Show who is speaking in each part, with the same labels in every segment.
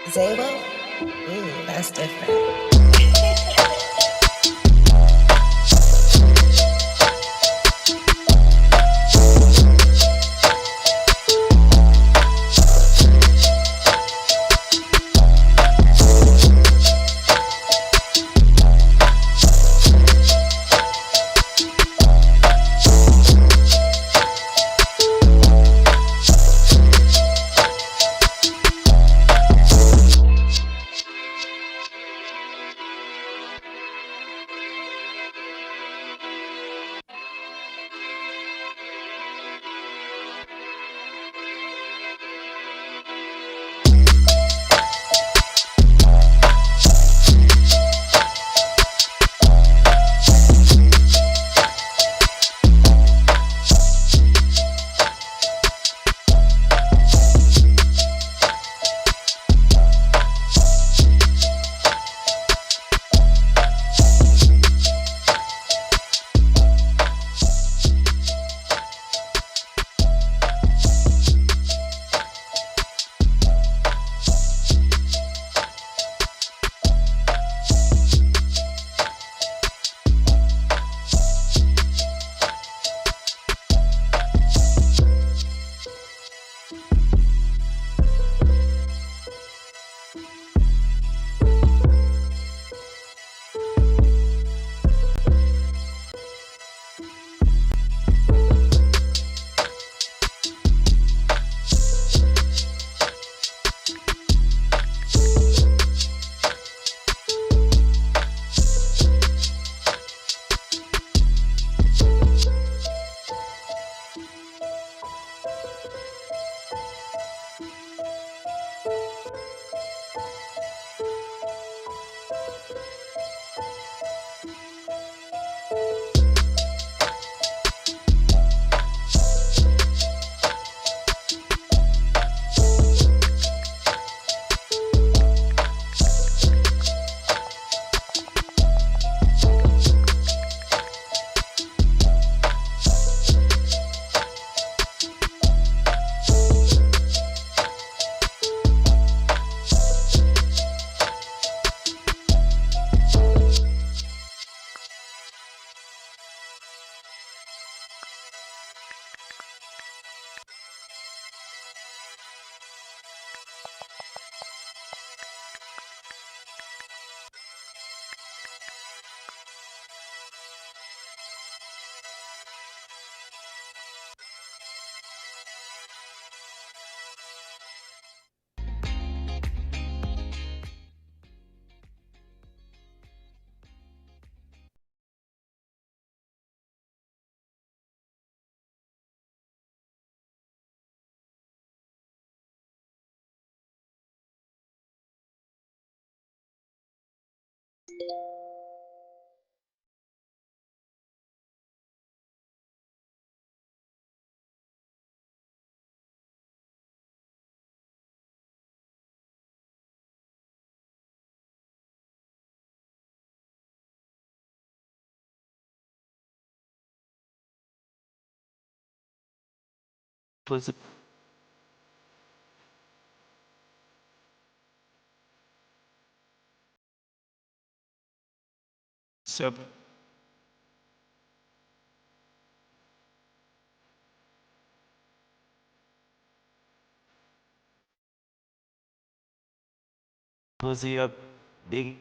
Speaker 1: Zabo? Ooh, that's different.
Speaker 2: Was so was he a big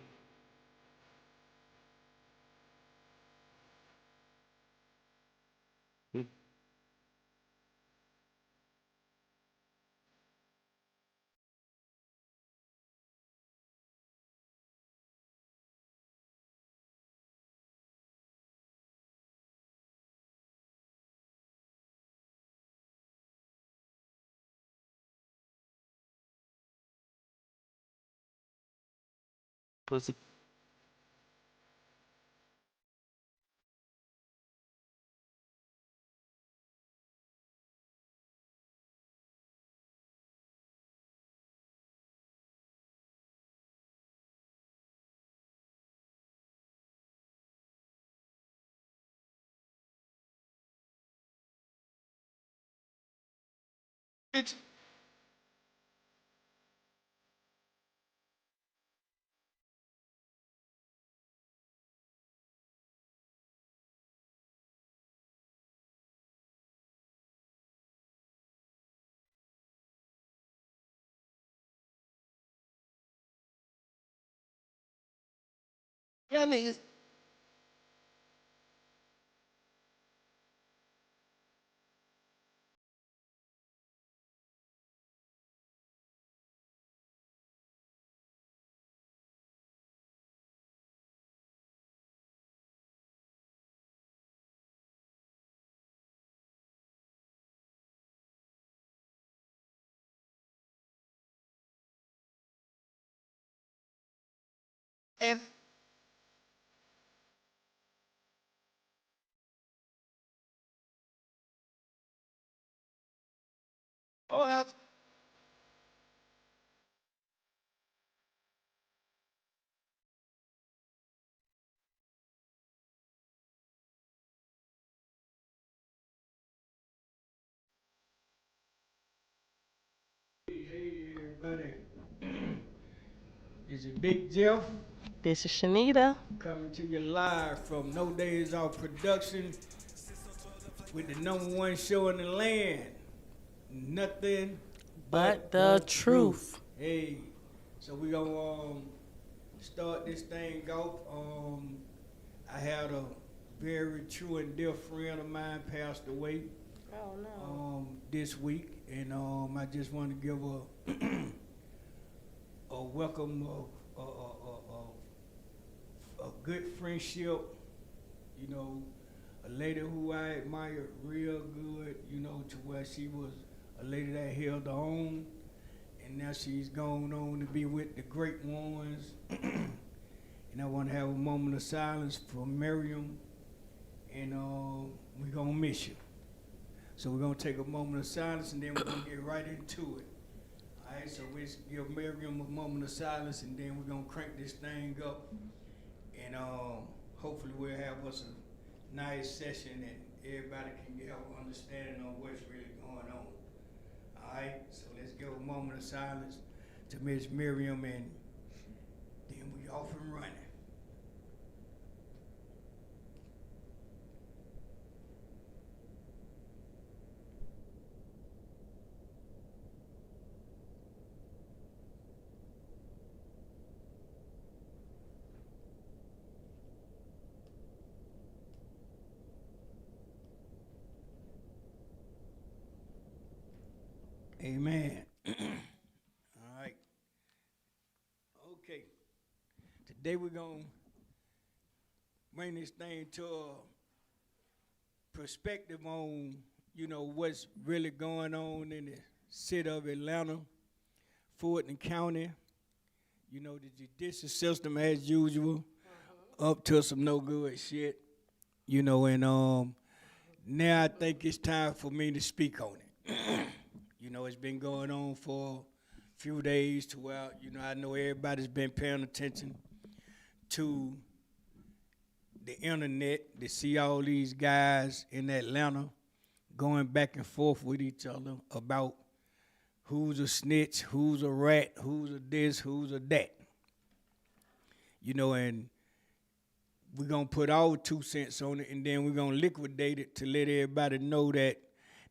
Speaker 2: was he
Speaker 3: It's
Speaker 2: Y'all niggas. And oh,
Speaker 3: Hey everybody, this is Big Jeff
Speaker 4: This is Shanita.
Speaker 3: coming to you live from No Days Off Production with the #1 show in the land. Nothing
Speaker 4: But the truth.
Speaker 3: Hey, so we gonna start this thing off. I had a very true and dear friend of mine passed away
Speaker 4: Oh no.
Speaker 3: this week, and I just want to give a welcome of a good friendship, you know, a lady who I admired real good, you know, to where she was a lady that held her own, and now she's gone on to be with the great ones. And I want to have a moment of silence for Miriam, and we're going to miss you. So we're going to take a moment of silence, and then we're going to get right into it. All right, so let's give Miriam a moment of silence, and then we're going to crank this thing up. And hopefully we'll have us a nice session, and everybody can get an understanding of what's really going on. All right, so let's give a moment of silence to Miss Miriam, and then we off and running. Amen. All right. Okay. Today we're going to bring this thing to a perspective on, you know, what's really going on in the city of Atlanta, Fulton County. You know, the judicial system, as usual, up to some no good shit. You know, and now I think it's time for me to speak on it. You know, it's been going on for a few days to where, you know, I know everybody's been paying attention to the internet to see all these guys in Atlanta going back and forth with each other about who's a snitch, who's a rat, who's a this, who's a that. You know, and we're going to put our 2 cents on it, and then we're going to liquidate it to let everybody know that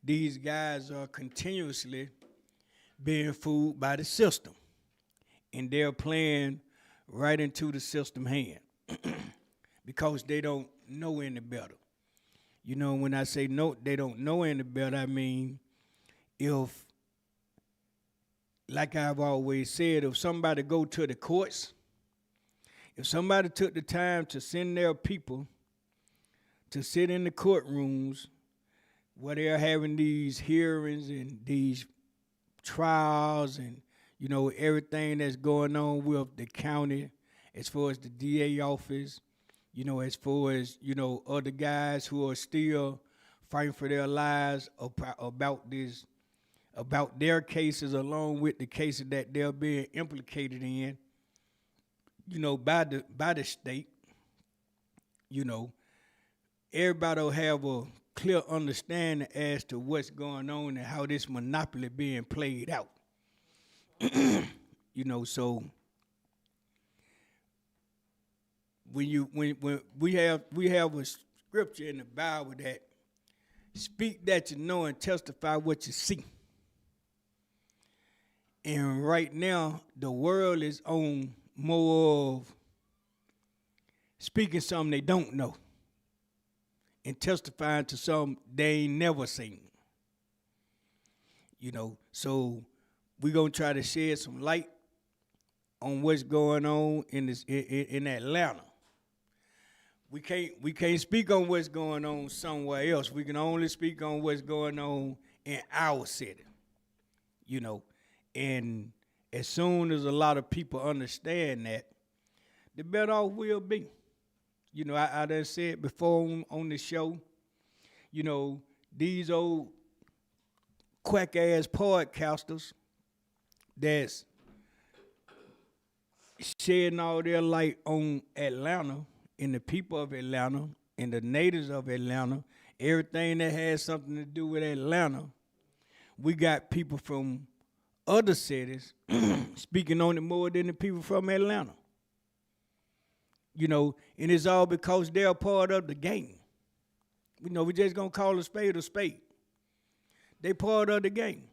Speaker 3: these guys are continuously being fooled by the system. And they're playing right into the system hand because they don't know any better. You know, when I say no, they don't know any better, I mean, if, like I've always said, if somebody go to the courts, if somebody took the time to send their people to sit in the courtrooms where they're having these hearings and these trials and, you know, everything that's going on with the county as far as the DA office, you know, as far as, you know, other guys who are still fighting for their lives about this, about their cases along with the cases that they're being implicated in, you know, by the state. You know, everybody will have a clear understanding as to what's going on and how this monopoly being played out. You know, so when we have a scripture in the Bible that speak that you know and testify what you see. And right now the world is on more of speaking something they don't know and testifying to something they ain't never seen. You know, so we're gonna try to shed some light on what's going on in Atlanta. We can't speak on what's going on somewhere else. We can only speak on what's going on in our city. You know, and as soon as a lot of people understand that, the better off we'll be. You know, I done said before on the show, you know, these old quack ass podcasters that's shedding all their light on Atlanta and the people of Atlanta and the natives of Atlanta, everything that has something to do with Atlanta. We got people from other cities speaking on it more than the people from Atlanta. You know, and it's all because they're a part of the game. You know, we just gonna call a spade a spade. They part of the game.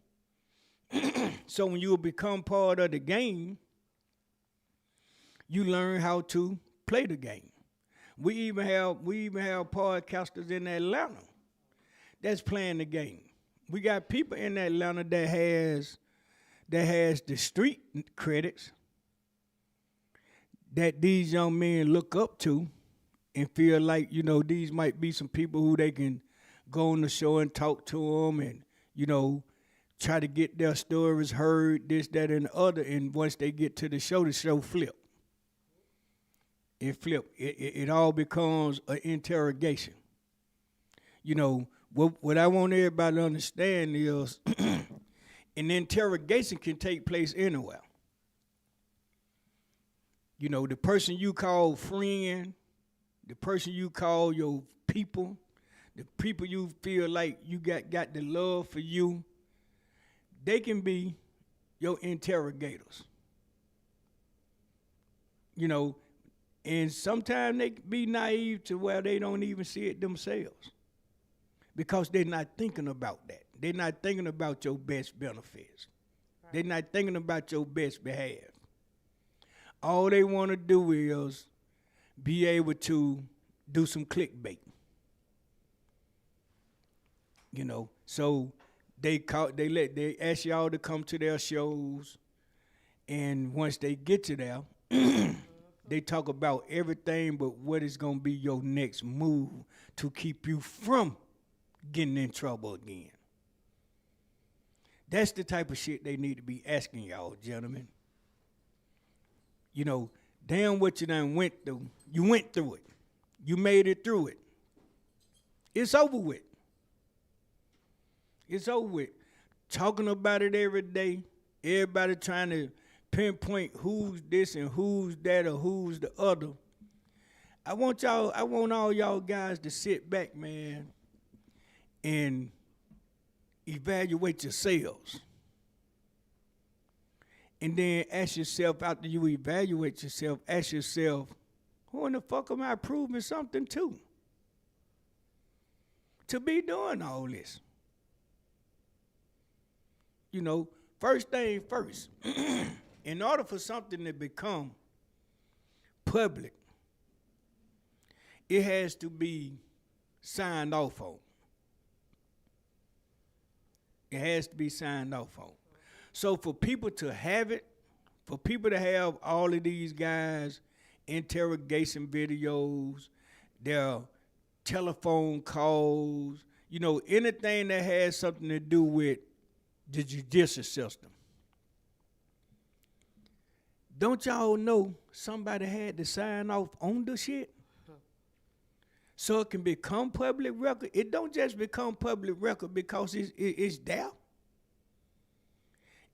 Speaker 3: So when you become part of the game, you learn how to play the game. We even have podcasters in Atlanta that's playing the game. We got people in Atlanta that has the street credits that these young men look up to and feel like, you know, these might be some people who they can go on the show and talk to them and, you know, try to get their stories heard, this, that, and the other. And once they get to the show flip. It flip. It all becomes an interrogation. You know, what I want everybody to understand is an interrogation can take place anywhere. You know, the person you call friend, the person you call your people, the people you feel like you got the love for you, they can be your interrogators. You know, and sometimes they can be naive to where they don't even see it themselves because they're not thinking about that. They're not thinking about your best benefits. Right. They're not thinking about your best behalf. All they want to do is be able to do some clickbait. You know, so they ask y'all to come to their shows, and once they get to there, they talk about everything but what is going to be your next move to keep you from getting in trouble again. That's the type of shit they need to be asking y'all, gentlemen. You know, damn what you done went through. You went through it. You made it through it. It's over with. It's over with. Talking about it every day, everybody trying to pinpoint who's this and who's that or who's the other. I want all y'all guys to sit back, man, and evaluate yourselves. And then ask yourself, after you evaluate yourself, ask yourself, who in the fuck am I proving something to be doing all this? You know, first thing first, in order for something to become public, it has to be signed off on. It has to be signed off on. So for people to have it, for people to have all of these guys' interrogation videos, their telephone calls, you know, anything that has something to do with the judicial system. Don't y'all know somebody had to sign off on the shit? So it can become public record. It don't just become public record because it's there.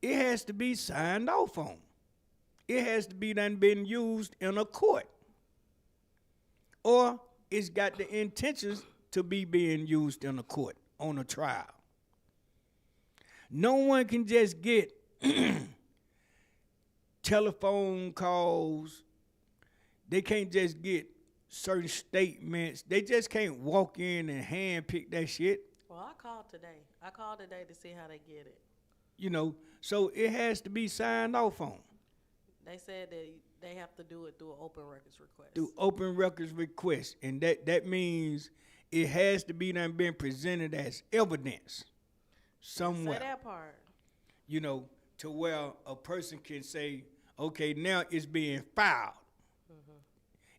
Speaker 3: It has to be signed off on. It has to be done been used in a court. Or it's got the intentions to be being used in a court on a trial. No one can just get telephone calls. They can't just get certain statements. They just can't walk in and handpick that shit.
Speaker 4: Well, I called today to see how they get it.
Speaker 3: You know, so it has to be signed off on.
Speaker 4: They said that They have to do it through an open records request.
Speaker 3: Through open records request, and that means it has to be done been presented as evidence somewhere.
Speaker 4: Say that part.
Speaker 3: You know, to where a person can say, okay, now it's being filed.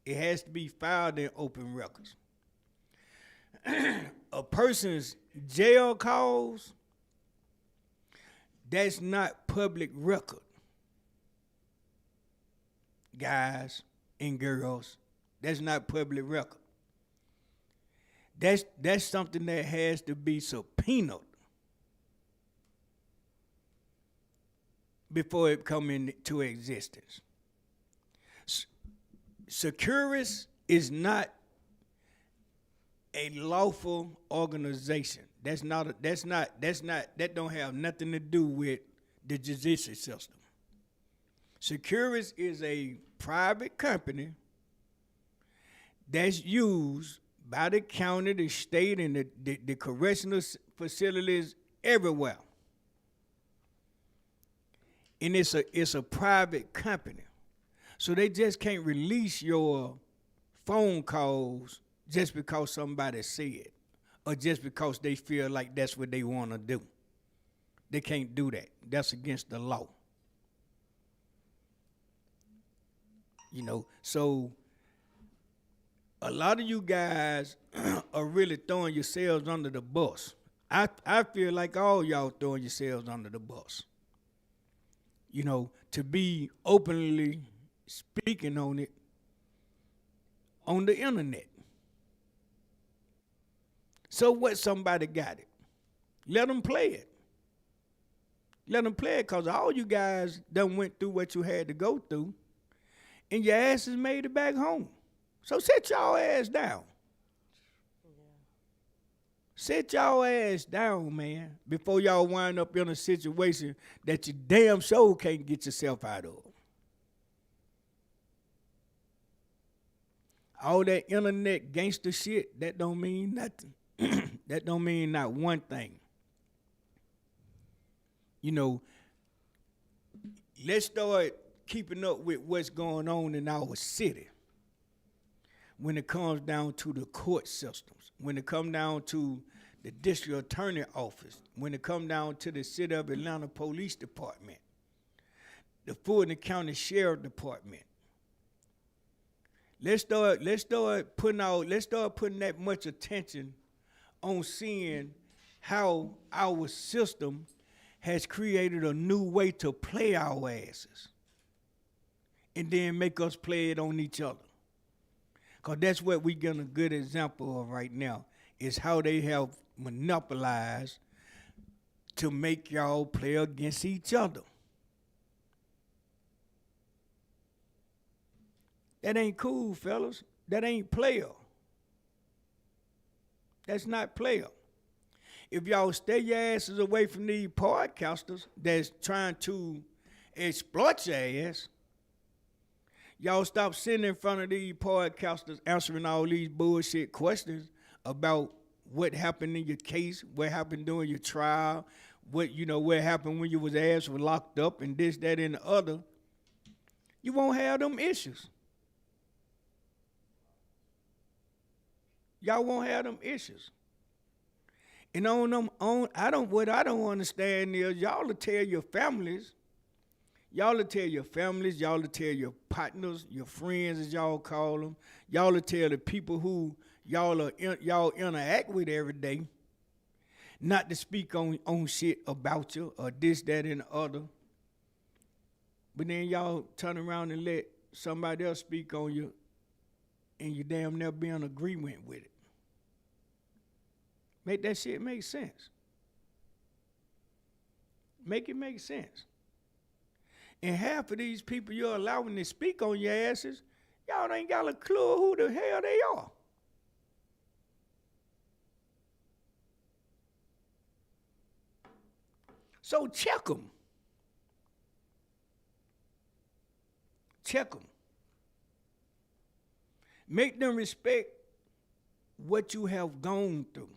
Speaker 3: It has to be filed in open records. A person's jail calls, that's not public record. Guys and girls, that's not public record. That's something that has to be subpoenaed before it come into existence. Securus is not a lawful organization. That don't have nothing to do with the judicial system. Securus is a private company that's used by the county, the state, and the correctional facilities everywhere. And it's a private company. So they just can't release your phone calls just because somebody said, or just because they feel like that's what they want to do. They can't do that. That's against the law. You know, so a lot of you guys are really throwing yourselves under the bus. I feel like all y'all throwing yourselves under the bus. You know, to be openly speaking on it on the internet. So what, somebody got it? Let them play it. Let them play it, because all you guys done went through what you had to go through, and your asses made it back home. So sit y'all ass down. Yeah. Sit y'all ass down, man, before y'all wind up in a situation that you damn sure can't get yourself out of. All that internet gangster shit, that don't mean nothing. That don't mean not one thing. You know, let's start keeping up with what's going on in our city when it comes down to the court systems, when it comes down to the district attorney office, when it comes down to the City of Atlanta Police Department, the Fulton County Sheriff Department. Let's start putting that much attention on seeing how our system has created a new way to play our asses and then make us play it on each other. Because that's what we get a good example of right now, is how they have monopolized to make y'all play against each other. That ain't cool, fellas. That ain't player. That's not player. If y'all stay your asses away from these podcasters that's trying to exploit your ass, y'all stop sitting in front of these podcasters answering all these bullshit questions about what happened in your case, what happened during your trial, what happened when you was ass was locked up and this, that, and the other. You won't have them issues. Y'all won't have them issues. And what I don't understand is y'all will tell your families, y'all will tell your partners, your friends as y'all call them, y'all will tell the people who y'all interact with every day, not to speak on shit about you or this, that, and the other. But then y'all turn around and let somebody else speak on you, and you damn near be in agreement with it. Make that shit make sense. Make it make sense. And half of these people you're allowing to speak on your asses, y'all ain't got a clue who the hell they are. So check them. Check them. Make them respect what you have gone through.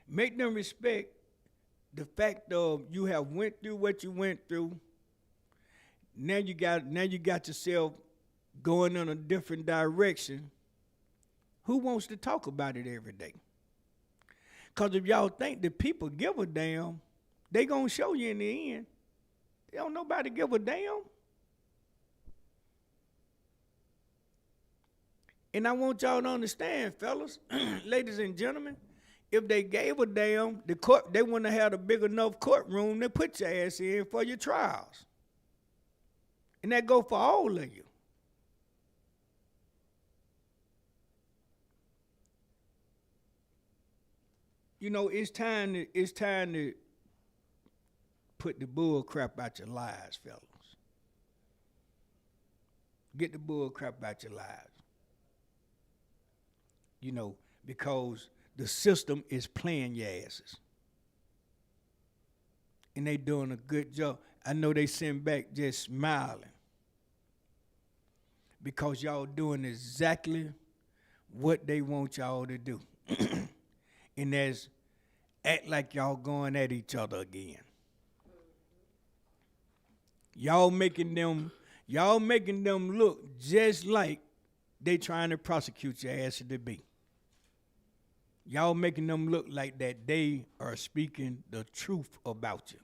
Speaker 3: Make them respect the fact of you have went through what you went through. now you got yourself going in a different direction. Who wants to talk about it every day? Because if y'all think that people give a damn, they gonna show you in the end. They don't nobody give a damn. And I want y'all to understand, fellas, ladies and gentlemen, if they gave a damn, the court they wouldn't have had a big enough courtroom to put your ass in for your trials. And that go for all of you. You know, it's time to put the bull crap out your lives, fellas. Get the bull crap out your lives. You know, because the system is playing your asses. And they doing a good job. I know they sitting back just smiling. Because y'all doing exactly what they want y'all to do. And that's act like y'all going at each other again. Y'all making them look just like they trying to prosecute your ass to be. Y'all making them look like that they are speaking the truth about you.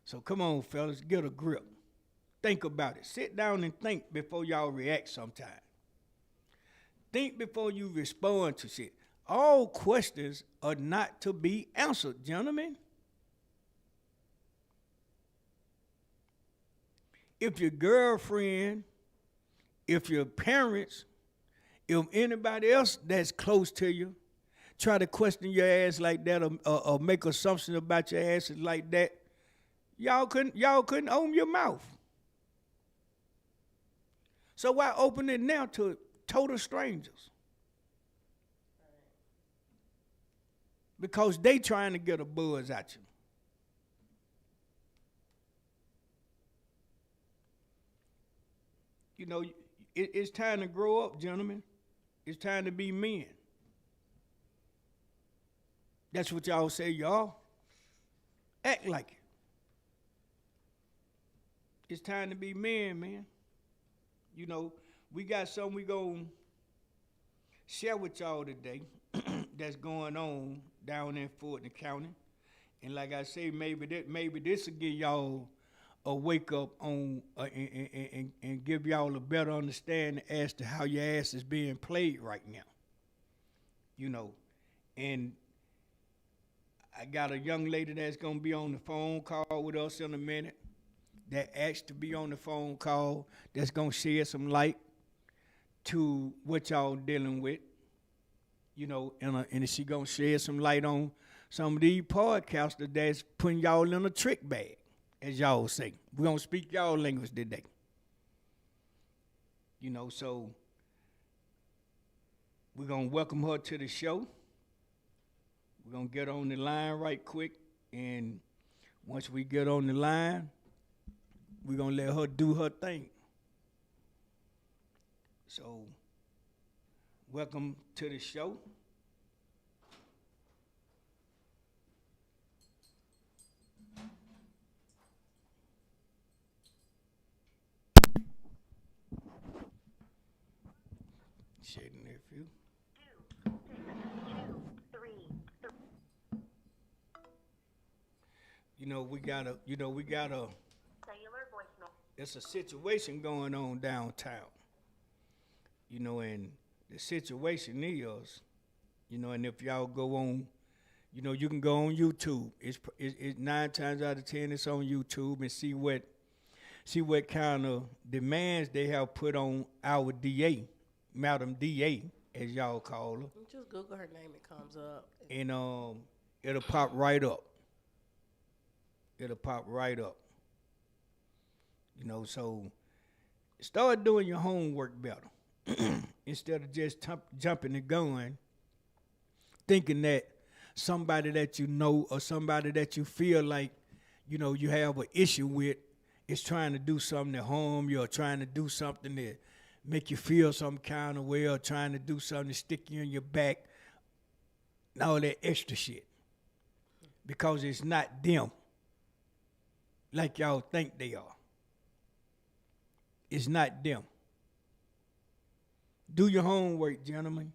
Speaker 3: So come on, fellas, get a grip. Think about it. Sit down and think before y'all react sometime. Think before you respond to shit. All questions are not to be answered, gentlemen. If your girlfriend, if your parents, if anybody else that's close to you try to question your ass like that or make assumptions about your asses like that, y'all couldn't open your mouth. So why open it now to total strangers? Because they trying to get a buzz at you. You know, it's time to grow up, gentlemen. It's time to be men. That's what y'all say, y'all. Act like it. It's time to be men, man. You know, we got something we gonna share with y'all today that's going on down in Fulton County. And like I say, maybe this will give y'all a wake up on and give y'all a better understanding as to how your ass is being played right now. You know, and I got a young lady that's gonna be on the phone call with us in a minute that asked to be on the phone call that's gonna shed some light to what y'all dealing with. You know, and she gonna shed some light on some of these podcasters that's putting y'all in a trick bag, as y'all say. We're gonna speak y'all language today. You know, so we're gonna welcome her to the show. We're gonna get on the line right quick, and once we get on the line, we're gonna let her do her thing. So, welcome to the show. Shady nephew. We got a it's a situation going on downtown. And the situation is, and if y'all go on, you can go on YouTube. It's 9 times out of 10 it's on YouTube and see what kind of demands they have put on our DA, Madam DA, as y'all call her.
Speaker 4: You just Google her name, it comes up.
Speaker 3: And it'll pop right up. It'll pop right up. So start doing your homework better. Instead of just jumping the gun, thinking that somebody that you know or somebody that you feel like, you have an issue with is trying to do something to harm you or trying to do something to make you feel some kind of way or trying to do something to stick you in your back and all that extra shit. Because it's not them. like y'all think they are. It's not them. Do your homework, gentlemen.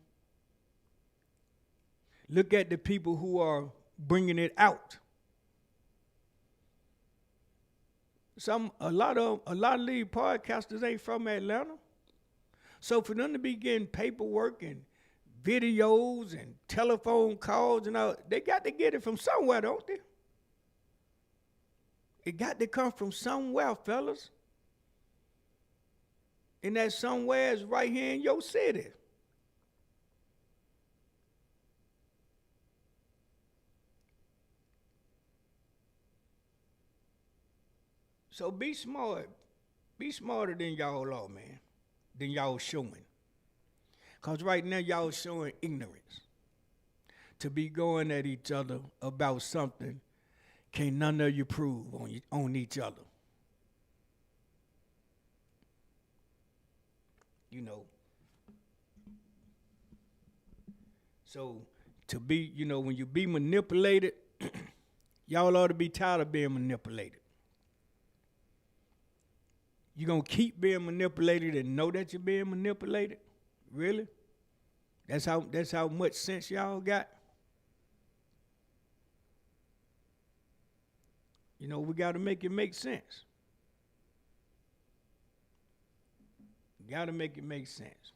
Speaker 3: Look at the people who are bringing it out. A lot of these podcasters ain't from Atlanta. So for them to be getting paperwork and videos and telephone calls and all, they got to get it from somewhere, don't they? It got to come from somewhere, fellas. And that somewhere is right here in your city. So be smart. Be smarter than y'all are, man. Than y'all showing. Because right now y'all showing ignorance. To be going at each other about something can't none of you prove on each other. You know. So to be, when you be manipulated, y'all ought to be tired of being manipulated. You gonna keep being manipulated and know that you're being manipulated? Really? That's how much sense y'all got? We gotta make it make sense. We gotta make it make sense.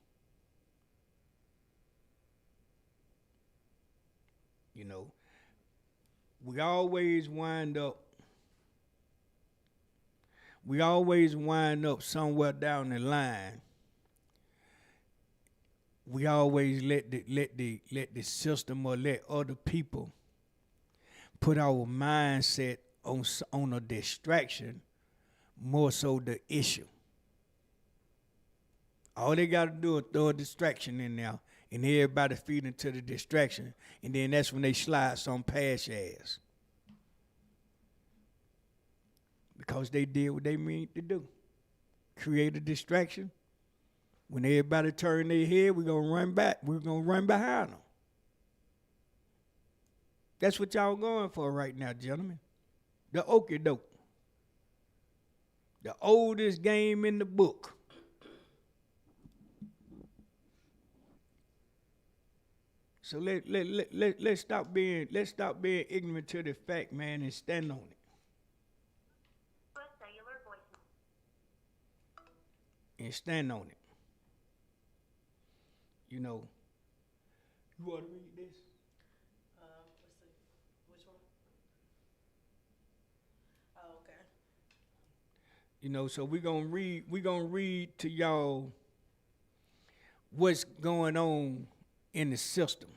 Speaker 3: We always wind up somewhere down the line. We always let the system or let other people put our mindset on a distraction more so the issue. All they got to do is throw a distraction in there, and everybody feed into the distraction, and then that's when they slide some past your ass. Because they did what they mean to do. Create a distraction. When everybody turn their head, we're going to run back. We're going to run behind them. That's what y'all going for right now, gentlemen. The okie doke. The oldest game in the book. So let's stop being ignorant to the fact, man, and stand on it. And stand on it. You want to read this?
Speaker 4: Let's see. Which one? Oh, okay.
Speaker 3: So we're gonna read to y'all what's going on in the system.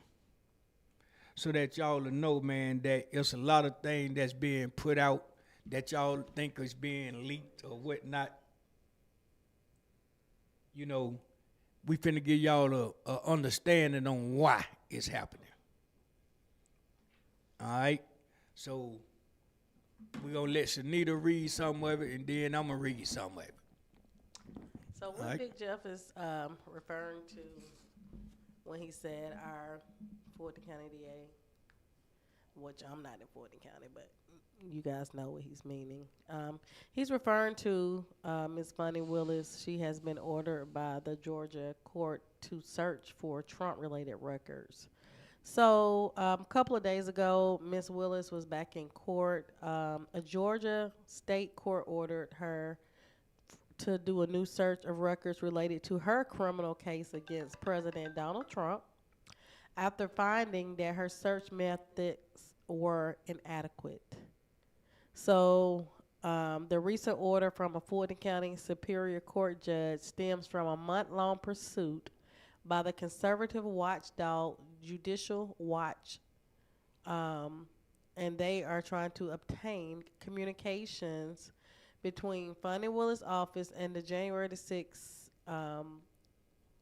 Speaker 3: So that y'all will know, man, that it's a lot of things that's being put out that y'all think is being leaked or whatnot. We finna give y'all a understanding on why it's happening. All right? So we're going to let Shanita read some of it, and then I'm going to read some of it.
Speaker 4: So what
Speaker 3: right.
Speaker 4: Big Jeff is referring to when he said our Fulton County DA, which I'm not in Fulton County, but you guys know what he's meaning. He's referring to Ms. Funny Willis. She has been ordered by the Georgia court to search for Trump-related records. So a couple of days ago, Ms. Willis was back in court. A Georgia state court ordered her to do a new search of records related to her criminal case against President Donald Trump after finding that her search methods were inadequate. So the recent order from a Fulton County Superior Court judge stems from a month-long pursuit by the conservative watchdog Judicial Watch, and they are trying to obtain communications between Funny Willis' office and the January the 6th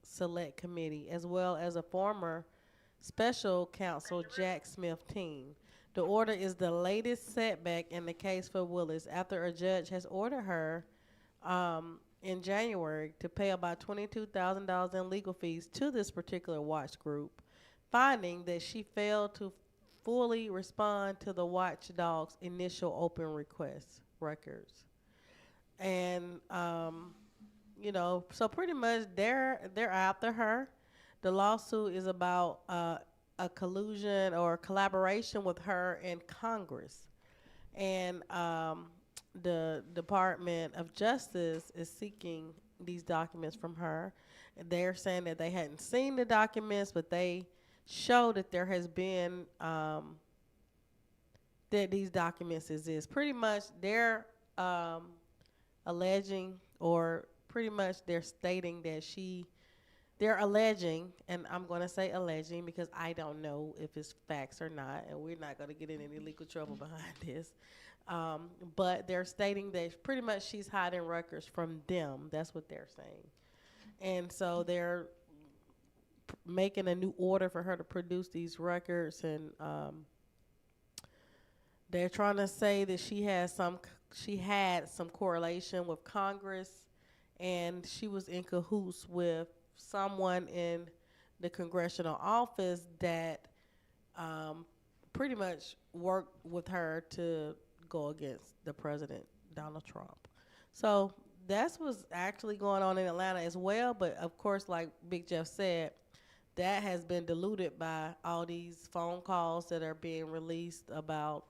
Speaker 4: Select Committee, as well as a former special counsel Jack Smith team. The order is the latest setback in the case for Willis after a judge has ordered her in January to pay about $22,000 in legal fees to this particular watch group, finding that she failed to fully respond to the watchdog's initial open request. records. And so pretty much they're after her. The lawsuit is about a collusion or collaboration with her in Congress, and the Department of Justice is seeking these documents from her. And they're saying that they hadn't seen the documents, but they show that there has been that these documents exist. Pretty much, um, alleging, or pretty much they're stating that they're alleging, and I'm going to say alleging because I don't know if it's facts or not, and we're not going to get in any legal trouble behind this. But they're stating that pretty much she's hiding records from them. That's what they're saying. And so they're making a new order for her to produce these records, and they're trying to say that she had some correlation with Congress, and she was in cahoots with someone in the congressional office that pretty much worked with her to go against the president, Donald Trump. So that's what's actually going on in Atlanta as well. But of course, like Big Jeff said, that has been diluted by all these phone calls that are being released about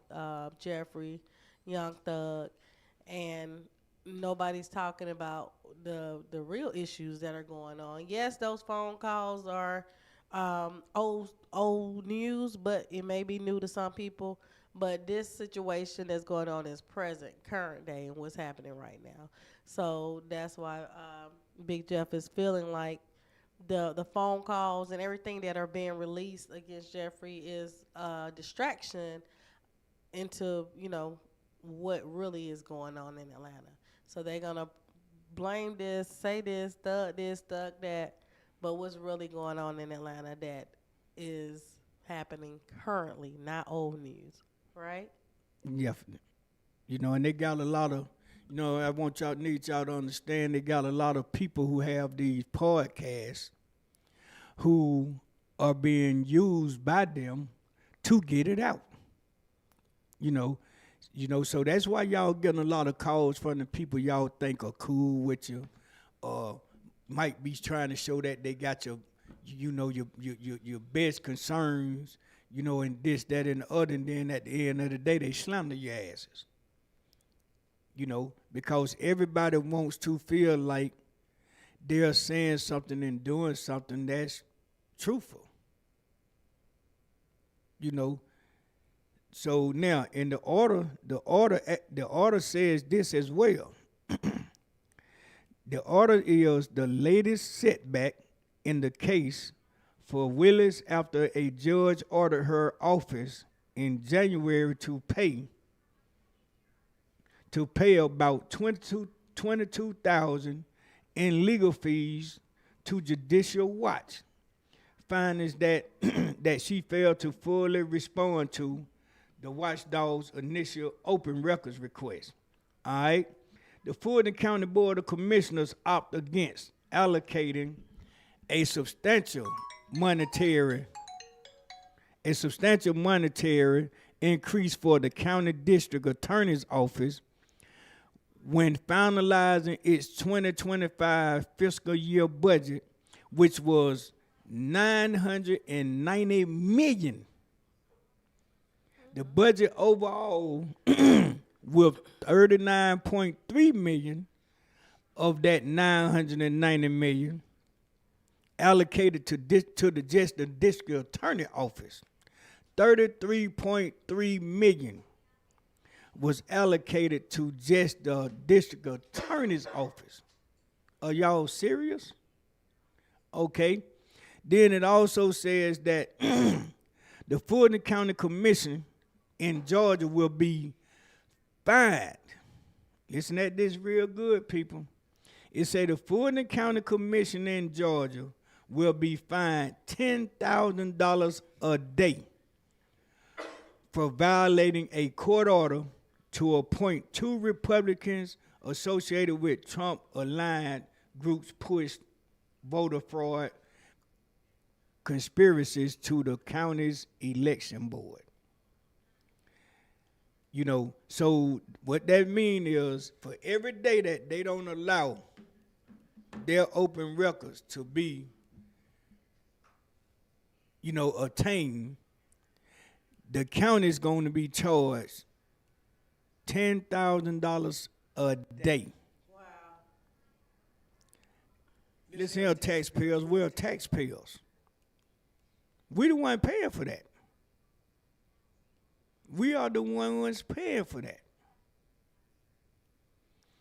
Speaker 4: Jeffrey, Young Thug, and nobody's talking about the real issues that are going on. Yes, those phone calls are old news, but it may be new to some people. But this situation that's going on is present, current day, and what's happening right now. So that's why Big Jeff is feeling like the phone calls and everything that are being released against Jeffrey is a distraction into what really is going on in Atlanta. So they're gonna blame this, say this, thug that, but what's really going on in Atlanta that is happening currently, not old news, right?
Speaker 3: Yeah, and they got a lot of, I need y'all to understand they got a lot of people who have these podcasts who are being used by them to get it out. So that's why y'all getting a lot of calls from the people y'all think are cool with you, or might be trying to show that they got your best concerns, and this, that, and the other, and then at the end of the day, they slander your asses. Because everybody wants to feel like they're saying something and doing something that's truthful. So now in the order says this as well. The order is the latest setback in the case for Willis after a judge ordered her office in January to pay about $22,000 in legal fees to Judicial Watch, findings that that she failed to fully respond to the watchdog's initial open records request. All right. The Fulton County Board of Commissioners opt against allocating a substantial monetary increase for the county district attorney's office when finalizing its 2025 fiscal year budget, which was $990 million. The budget overall with $39.3 million of that $990 million allocated to the district attorney office. $33.3 million was allocated to just the district attorney's office. Are y'all serious? Okay. Then it also says that the Fulton County Commission in Georgia will be fined. Listen at this real good, people. It say the Fulton County Commission in Georgia will be fined $10,000 a day for violating a court order to appoint 2 Republicans associated with Trump-aligned groups pushed voter fraud conspiracies to the county's election board. So what that mean is for every day that they don't allow their open records to be, obtained, the county's going to be charged $10,000 a day.
Speaker 4: Wow.
Speaker 3: Listen here, taxpayers, we're taxpayers. We the one paying for that. We are the ones paying for that.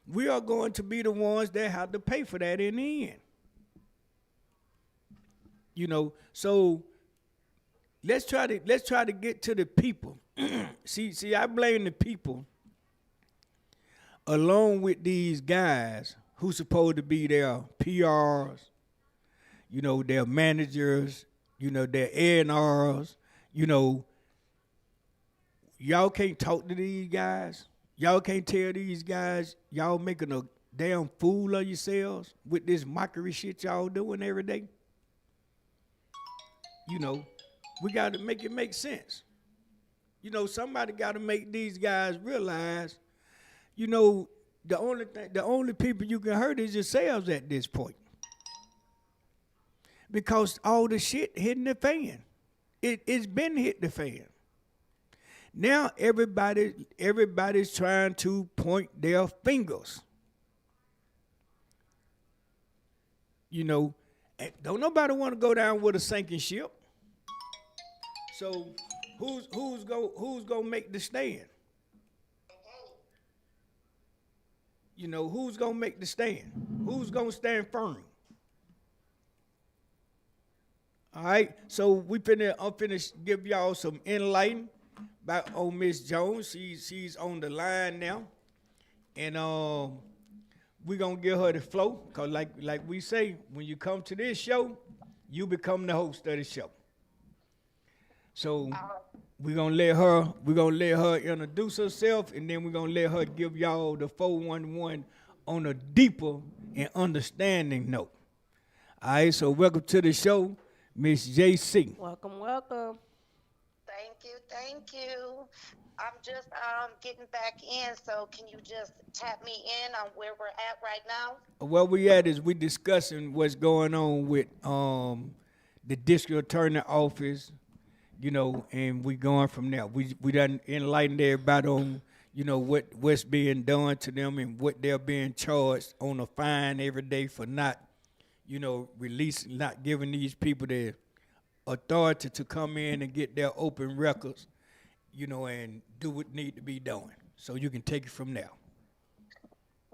Speaker 3: We are going to be the ones that have to pay for that in the end. So let's try to get to the people. see, I blame the people along with these guys who supposed to be their PRs, their managers, their A&Rs, y'all can't talk to these guys. Y'all can't tell these guys y'all making a damn fool of yourselves with this mockery shit y'all doing every day. We got to make it make sense. Somebody got to make these guys realize, the only people you can hurt is yourselves at this point. Because all the shit hitting the fan. It's been hit the fan. Now everybody's trying to point their fingers. Don't nobody want to go down with a sinking ship. So who's gonna make the stand? Who's gonna make the stand? Who's gonna stand firm? All right. So I'm finna give y'all some enlightenment about old Miss Jones. She's on the line now, and we gonna give her the flow. Cause like we say, when you come to this show, you become the host of the show. So we're gonna let her introduce herself, and then we're gonna let her give y'all the 411 on a deeper and understanding note. All right, so welcome to the show, Miss JC.
Speaker 4: Welcome.
Speaker 5: Thank you. I'm just getting back in, so can you just tap me in on where we're at right now?
Speaker 3: Where we at is we discussing what's going on with the district attorney office, and we going from there. We done enlightened everybody on, what's being done to them and what they're being charged on a fine every day for not, releasing, not giving these people the authority to come in and get their open records, and do what need to be done. So you can take it from there.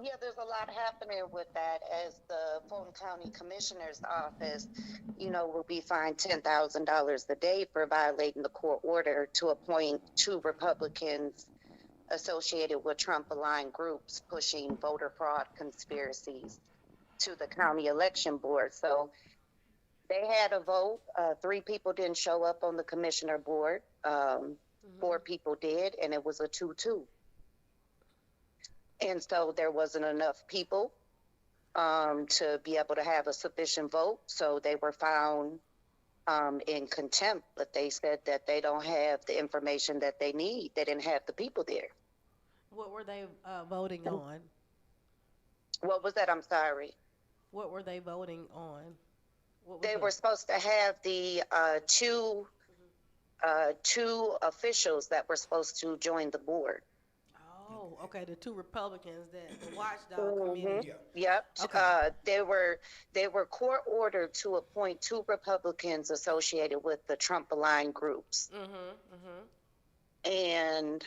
Speaker 5: Yeah, there's a lot happening with that, as the Fulton County Commissioner's Office, will be fined $10,000 a day for violating the court order to appoint 2 Republicans associated with Trump-aligned groups pushing voter fraud conspiracies to the county election board. So they had a vote. 3 people didn't show up on the commissioner board. 4 people did, and it was a 2-2. And so there wasn't enough people to be able to have a sufficient vote. So they were found in contempt, but they said that they don't have the information that they need. They didn't have the people there.
Speaker 4: What were they voting on?
Speaker 5: What was that? I'm sorry.
Speaker 4: What were they voting on?
Speaker 5: They were supposed to have the two officials that were supposed to join the board.
Speaker 4: Oh, okay. The 2 Republicans, the watchdog committee.
Speaker 5: Yep.
Speaker 4: Okay.
Speaker 5: They were court ordered to appoint 2 Republicans associated with the Trump-aligned groups. And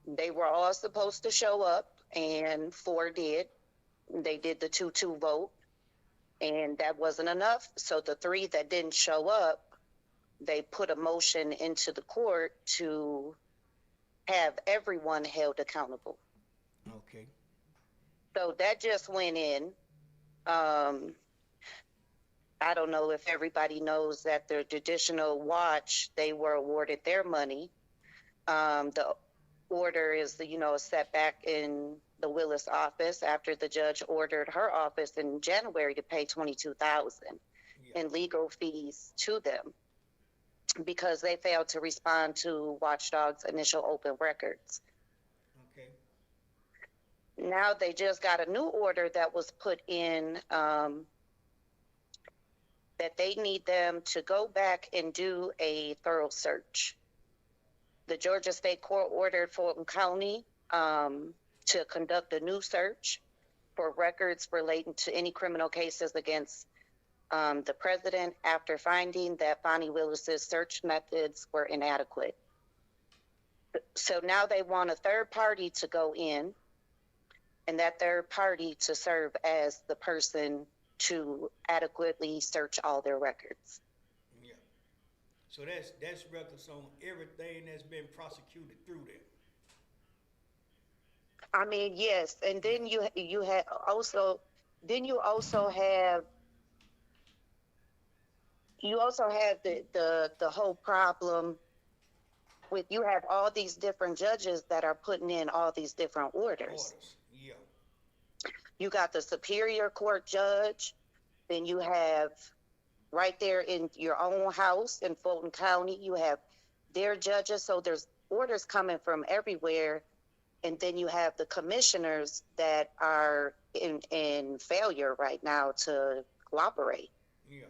Speaker 5: they were all supposed to show up, and 4 did. They did the 2-2 vote, and that wasn't enough. So the 3 that didn't show up, they put a motion into the court to have everyone held accountable.
Speaker 3: Okay.
Speaker 5: So that just went in. I don't know if everybody knows that the Judicial Watch, they were awarded their money. The order is, a setback in the Willis office after the judge ordered her office in January to pay $22,000 in legal fees to them, because they failed to respond to Watchdog's initial open records.
Speaker 3: Okay.
Speaker 5: Now they just got a new order that was put in, that they need them to go back and do a thorough search. The Georgia State Court ordered Fulton County to conduct a new search for records relating to any criminal cases against the president after finding that Bonnie Willis's search methods were inadequate. So now they want a third party to go in, and that third party to serve as the person to adequately search all their records.
Speaker 3: Yeah. So that's records on everything that's been prosecuted through there.
Speaker 5: I mean, yes, and then you had also then you also have the whole problem with, you have all these different judges that are putting in all these different orders.
Speaker 3: Yeah.
Speaker 5: You got the Superior Court judge, then you have right there in your own house in Fulton County, you have their judges. So there's orders coming from everywhere. And then you have the commissioners that are in failure right now to cooperate.
Speaker 3: Yeah.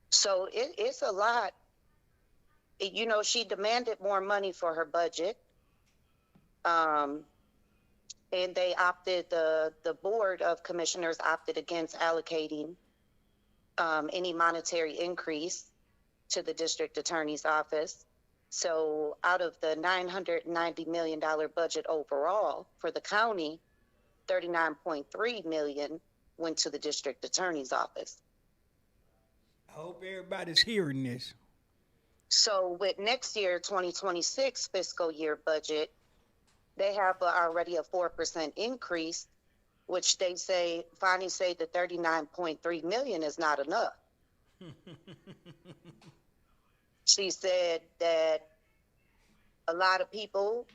Speaker 5: So it's a lot. You know, she demanded more money for her budget. And they opted, the board of commissioners opted against allocating any monetary increase to the district attorney's office. So out of the $990 million budget overall for the county, $39.3 million went to the district attorney's office.
Speaker 3: I hope everybody's hearing this.
Speaker 5: So with next year, 2026 fiscal year budget, they have already a 4% increase, which they say, finally say the 39.3 million is not enough. She said that a lot of people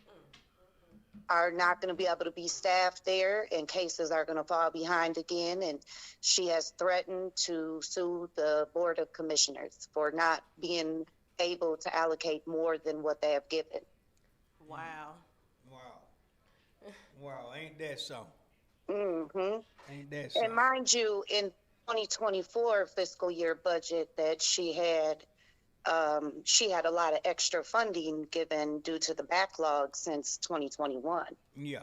Speaker 5: are not going to be able to be staffed there, and cases are going to fall behind again. And she has threatened to sue the Board of Commissioners for not being able to allocate more than what they have given.
Speaker 4: Wow.
Speaker 3: Wow, ain't that something?
Speaker 5: Mm-hmm.
Speaker 3: Ain't that something?
Speaker 5: And mind you, in 2024 fiscal year budget that she had a lot of extra funding given due to the backlog since 2021.
Speaker 3: Yeah.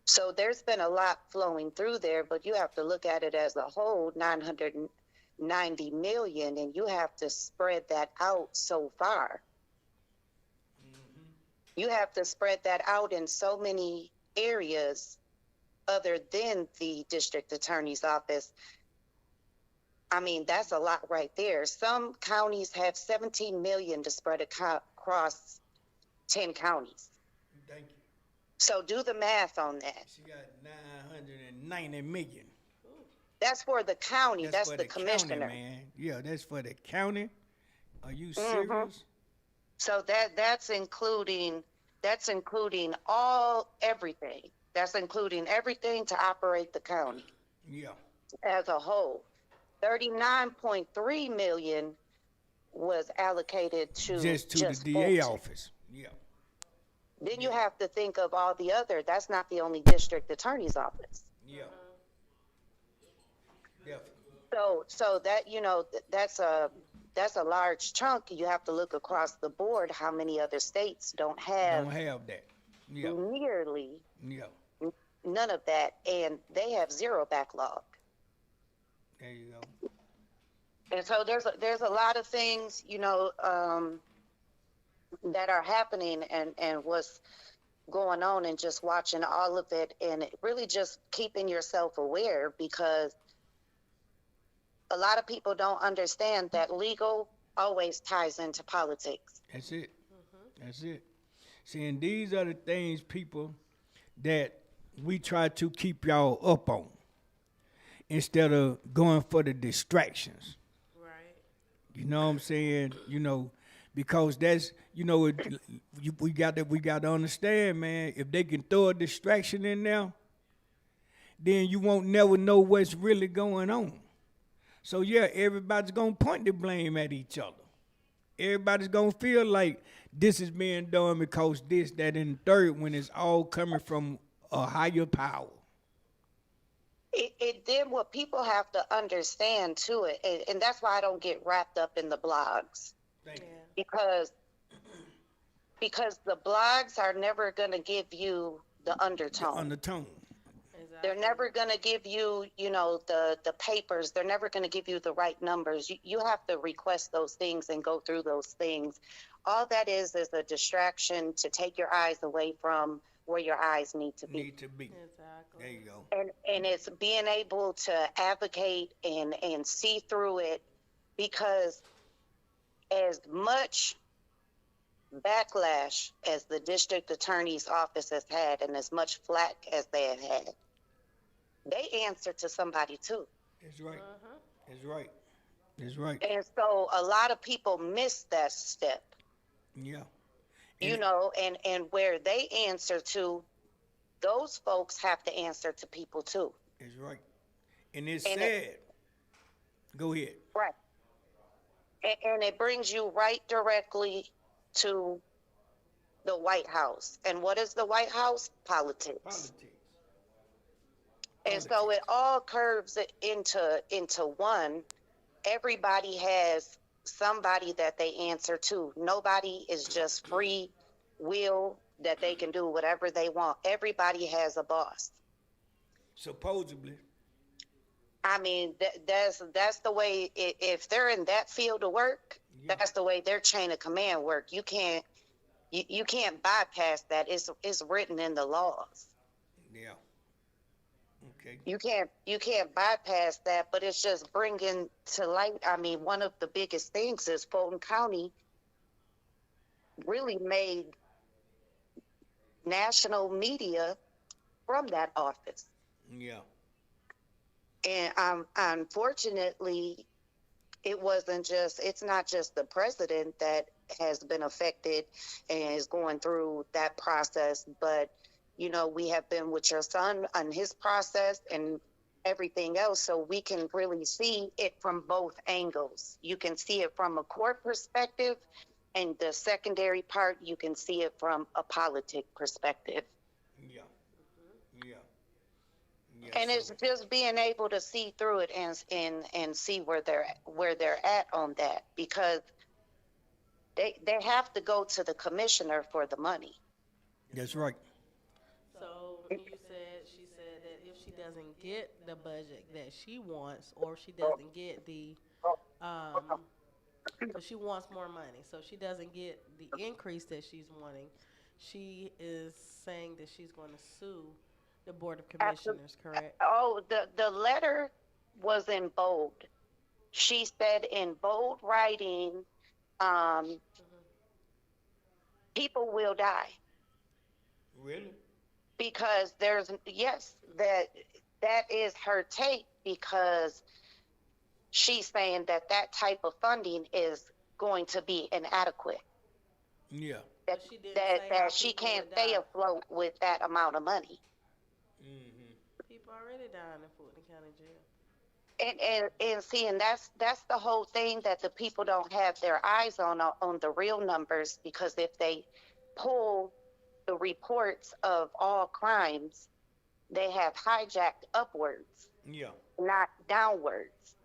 Speaker 5: So there's been a lot flowing through there, but you have to look at it as a whole, 990 million, and you have to spread that out so far. You have to spread that out in so many areas other than the district attorney's office. I mean, that's a lot right there. Some counties have 17 million to spread across 10 counties.
Speaker 3: Thank you.
Speaker 5: So do the math on that.
Speaker 3: She got 990 million.
Speaker 5: That's for the county. That's
Speaker 3: for
Speaker 5: the commissioner.
Speaker 3: County, man. Yeah, that's for the county. Are you serious?
Speaker 5: So that's including everything. That's including everything to operate the county.
Speaker 3: Yeah.
Speaker 5: As a whole. 39.3 million was allocated to
Speaker 3: just the DA office. Yeah.
Speaker 5: Then you have to think of all the other. That's not the only district attorney's office.
Speaker 3: Yeah. Yeah.
Speaker 5: So that, that's a large chunk. You have to look across the board how many other states don't have
Speaker 3: that. Yeah.
Speaker 5: Nearly
Speaker 3: Yeah.
Speaker 5: none of that, and they have zero backlog.
Speaker 3: There you go.
Speaker 5: And so there's a lot of things, that are happening, and what's going on, and just watching all of it, and really just keeping yourself aware, because a lot of people don't understand that legal always ties into politics.
Speaker 3: That's it. That's it. See, and these are the things, people, that we try to keep y'all up on instead of going for the distractions.
Speaker 4: Right.
Speaker 3: You know what I'm saying? Because that's, we got to understand, man, if they can throw a distraction in there, then you won't never know what's really going on. So yeah, everybody's going to point the blame at each other. Everybody's going to feel like this is being done because this, that, and the third, when it's all coming from a higher power.
Speaker 5: It then what people have to understand too, and that's why I don't get wrapped up in the blogs
Speaker 3: Thank
Speaker 4: Yeah.
Speaker 3: you.
Speaker 5: because the blogs are never going to give you the
Speaker 3: The
Speaker 5: undertone.
Speaker 3: undertone.
Speaker 5: They're
Speaker 4: Exactly.
Speaker 5: never going to give you, the papers. They're never going to give you the right numbers. You have to request those things and go through those things. All that is a distraction to take your eyes away from where your eyes need to be.
Speaker 3: Need to be.
Speaker 4: Exactly.
Speaker 3: There you go.
Speaker 5: And it's being able to advocate and see through it, because as much backlash as the district attorney's office has had and as much flack as they have had, they answer to somebody too.
Speaker 3: That's right.
Speaker 4: Uh-huh.
Speaker 3: That's right. That's right.
Speaker 5: And so a lot of people miss that step,
Speaker 3: Yeah.
Speaker 5: you
Speaker 3: And
Speaker 5: know, and where they answer to, those folks have to answer to people too.
Speaker 3: it's right. And it's
Speaker 5: And
Speaker 3: sad. Go ahead.
Speaker 5: right. And it brings you right directly to the White House. And what is the White House? Politics.
Speaker 3: Politics.
Speaker 5: And so it all curves it into one. Everybody has somebody that they answer to. Nobody is just free will that they can do whatever they want. Everybody has a boss.
Speaker 3: Supposedly.
Speaker 5: I mean, that's the way. If they're in that field of work,
Speaker 3: Yeah.
Speaker 5: that's the way their chain of command work. You can't bypass that. It's written in the laws.
Speaker 3: Yeah. Okay.
Speaker 5: You can't bypass that, but it's just bringing to light. I mean, one of the biggest things is Fulton County really made national media from that office.
Speaker 3: Yeah.
Speaker 5: And unfortunately, it's not just the president that has been affected and is going through that process, but we have been with your son on his process and everything else. So we can really see it from both angles. You can see it from a court perspective, and the secondary part, you can see it from a politic perspective.
Speaker 3: Yeah. Yeah. Yeah.
Speaker 5: And it's just being able to see through it and see where they're at on that, because they have to go to the commissioner for the money.
Speaker 3: That's right.
Speaker 4: So she said that if she doesn't get the budget that she wants, or she doesn't get um, so she wants more money, so she doesn't get the increase that she's wanting, she is saying that she's going to sue the Board of Commissioners, correct?
Speaker 5: Oh, the letter was in bold. She said in bold writing, um, people will die.
Speaker 3: Really?
Speaker 5: Because that is her take, because she's saying that type of funding is going to be inadequate.
Speaker 3: Yeah.
Speaker 5: That
Speaker 4: But she didn't say how
Speaker 5: that she
Speaker 4: people
Speaker 5: can't
Speaker 4: would
Speaker 5: stay
Speaker 4: die.
Speaker 5: afloat with that amount of money.
Speaker 4: People already dying in Fulton County Jail.
Speaker 5: And see, and that's the whole thing that the people don't have their eyes on the real numbers, because if they pull the reports of all crimes, they have hijacked upwards,
Speaker 3: Yeah.
Speaker 5: not downwards.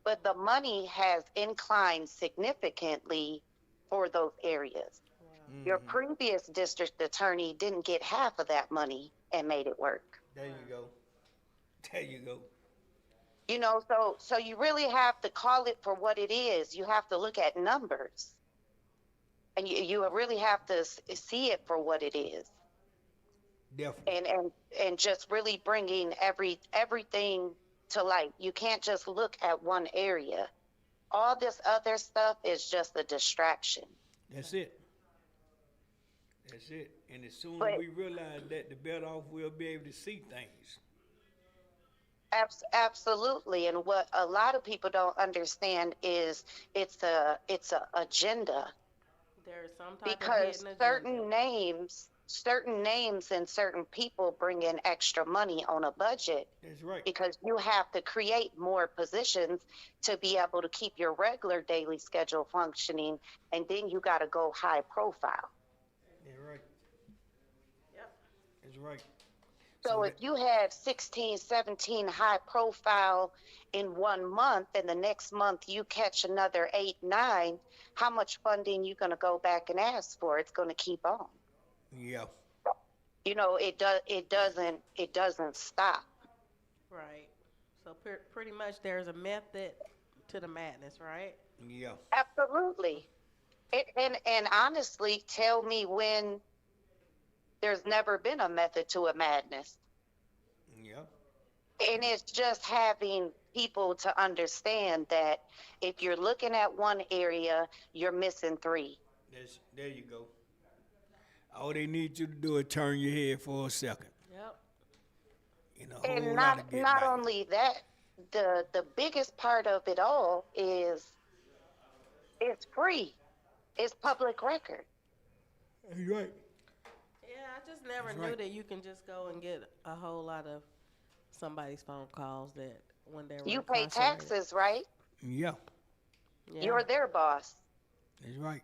Speaker 5: But the money has inclined significantly for those areas.
Speaker 4: Wow.
Speaker 5: Your previous district attorney didn't get half of that money and made it work.
Speaker 3: There you go. There you go.
Speaker 5: So you really have to call it for what it is. You have to look at numbers, and you really have to see it for what it is,
Speaker 3: Definitely.
Speaker 5: and just really bringing everything to light. You can't just look at one area. All this other stuff is just a distraction.
Speaker 3: That's it. That's it. And as soon
Speaker 5: But-
Speaker 3: as we realize that, the better off we'll be able to see things.
Speaker 5: Absolutely. And what a lot of people don't understand is it's a agenda,
Speaker 4: There is some type of
Speaker 5: because
Speaker 4: hidden
Speaker 5: certain
Speaker 4: agenda.
Speaker 5: names certain names and certain people bring in extra money on a budget
Speaker 3: That's right.
Speaker 5: because you have to create more positions to be able to keep your regular daily schedule functioning, and then you got to go high profile.
Speaker 3: That's right.
Speaker 4: Yep.
Speaker 3: That's right.
Speaker 5: So
Speaker 3: So
Speaker 5: if
Speaker 3: that,
Speaker 5: you had 16, 17 high profile in 1 month, and the next month you catch another 8, 9, how much funding you going to go back and ask for? It's going to keep on.
Speaker 3: yeah.
Speaker 5: It doesn't stop.
Speaker 4: Right. So pretty much there's a method to the madness, right?
Speaker 3: Yeah.
Speaker 5: Absolutely. And honestly, tell me when there's never been a method to a madness.
Speaker 3: Yeah.
Speaker 5: And it's just having people to understand that if you're looking at one area, you're missing three.
Speaker 3: There you go. All they need you to do is turn your head for a second,
Speaker 4: Yep.
Speaker 3: and a
Speaker 5: And
Speaker 3: whole lot
Speaker 5: not
Speaker 3: of get
Speaker 5: not
Speaker 3: by you.
Speaker 5: only that, the biggest part of it all is it's free. It's public record.
Speaker 3: That's right.
Speaker 4: Yeah, I just never
Speaker 3: That's
Speaker 4: knew
Speaker 3: right.
Speaker 4: that you can just go and get a whole lot of somebody's phone calls that when they were
Speaker 5: You pay
Speaker 4: incarcerated.
Speaker 5: taxes, right?
Speaker 3: Yeah.
Speaker 4: Yeah.
Speaker 5: You're their boss.
Speaker 3: That's right.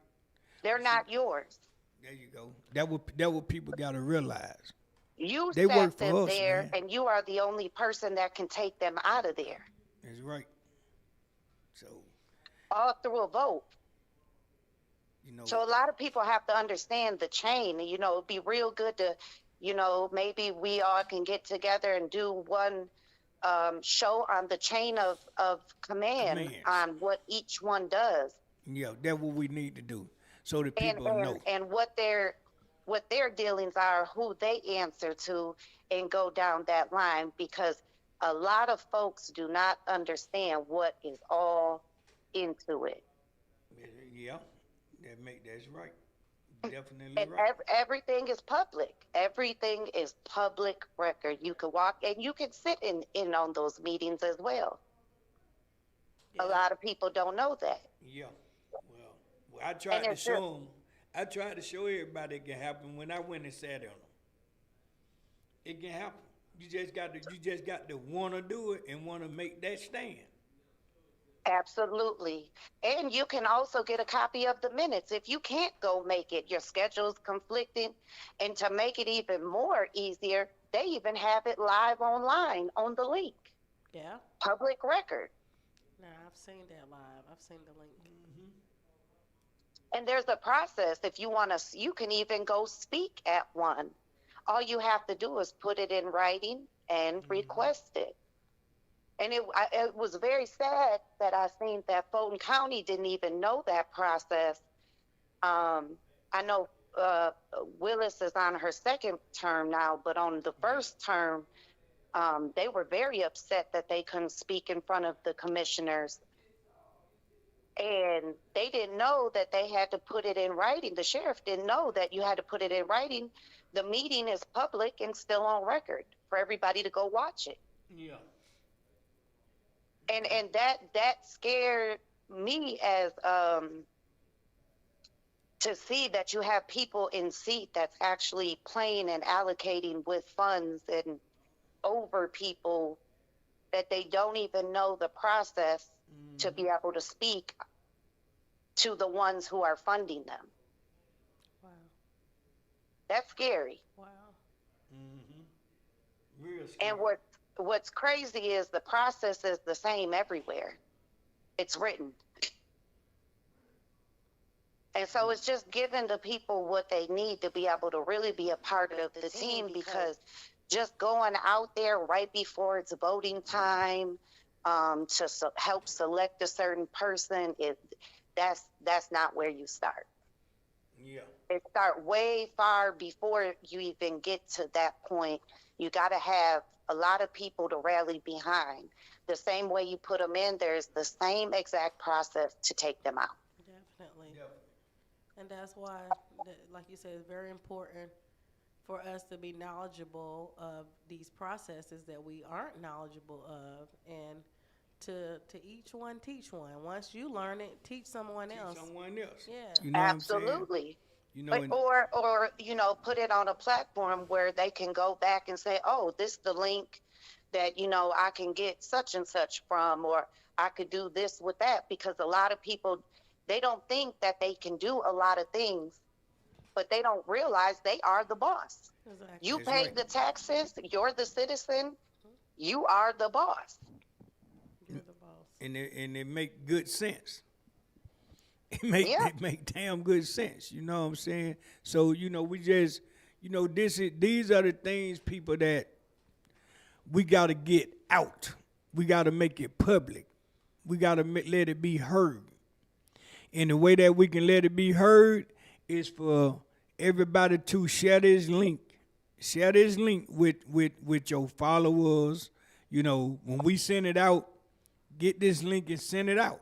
Speaker 5: They're
Speaker 3: See,
Speaker 5: not yours.
Speaker 3: there you go. That what people gotta realize.
Speaker 5: You
Speaker 3: They work
Speaker 5: sat them
Speaker 3: for us,
Speaker 5: there,
Speaker 3: man.
Speaker 5: and you are the only person that can take them out of there,
Speaker 3: That's right. So
Speaker 5: all through a vote.
Speaker 3: you know,
Speaker 5: So a lot of people have to understand the chain. It'd be real good to, maybe we all can get together and do one show on the chain of command
Speaker 3: commands.
Speaker 5: on what each one does,
Speaker 3: Yeah, that's what we need to do, so that
Speaker 5: and
Speaker 3: people
Speaker 5: and
Speaker 3: know.
Speaker 5: and what their dealings are, who they answer to, and go down that line, because a lot of folks do not understand what is all into it.
Speaker 3: Yeah, that's right. Definitely
Speaker 5: And
Speaker 3: right.
Speaker 5: everything is public. Everything is public record. You can walk and you can sit in on those meetings as well. A
Speaker 4: Yeah.
Speaker 5: lot of people don't know that.
Speaker 3: Yeah. Well, I
Speaker 5: And
Speaker 3: tried to
Speaker 5: it's just
Speaker 3: show them. I tried to show everybody it can happen when I went and sat on them. It can happen. You just got to want to do it and want to make that stand.
Speaker 5: absolutely. And you can also get a copy of the minutes if you can't go make it. Your schedule's conflicting. And to make it even more easier, they even have it live online on the link.
Speaker 4: Yeah.
Speaker 5: Public record.
Speaker 4: Nah, I've seen that live. I've seen the link.
Speaker 5: And there's a process. If you want to, you can even go speak at one. All you have to do is put it in writing and request it. And it was very sad that I seen that Fulton County didn't even know that process. I know Willis is on her second term now, but on the first term, they were very upset that they couldn't speak in front of the commissioners, and they didn't know that they had to put it in writing. The sheriff didn't know that you had to put it in writing. The meeting is public and still on record for everybody to go watch it.
Speaker 3: Yeah.
Speaker 5: And that scared me, as to see that you have people in seat that's actually playing and allocating with funds and over people that they don't even know the process to be able to speak to the ones who are funding them.
Speaker 4: Wow.
Speaker 5: That's scary.
Speaker 4: Wow.
Speaker 3: Real scary.
Speaker 5: And what's crazy is the process is the same everywhere. It's written. And so it's just giving the people what they need to be able to really be a part of the team, because just going out there right before it's voting time to help select a certain person, that's not where you start.
Speaker 3: Yeah.
Speaker 5: It start way far before you even get to that point. You got to have a lot of people to rally behind. The same way you put them in, there's the same exact process to take them out.
Speaker 4: Definitely. And that's why, like you said, it's very important for us to be knowledgeable of these processes that we aren't knowledgeable of, and to each one teach one. Once you learn it, teach someone else.
Speaker 3: Someone else.
Speaker 4: Yeah.
Speaker 3: You know what I'm saying?
Speaker 5: Absolutely.
Speaker 3: You know, and
Speaker 5: Or put it on a platform where they can go back and say, oh, this is the link that I can get such and such from, or I could do this with that, because a lot of people, they don't think that they can do a lot of things, but they don't realize they are the boss. You
Speaker 4: Exactly.
Speaker 3: that's
Speaker 5: pay
Speaker 3: right.
Speaker 5: the taxes, you're the citizen, you are the boss.
Speaker 4: You're the boss.
Speaker 3: And it make good sense.
Speaker 5: Yeah.
Speaker 3: It make damn good sense. You know what I'm saying? So we just these are the things, people, that we got to get out. We got to make it public. We got to let it be heard. And the way that we can let it be heard is for everybody to share this link. Share this link with your followers. When we send it out, get this link and send it out.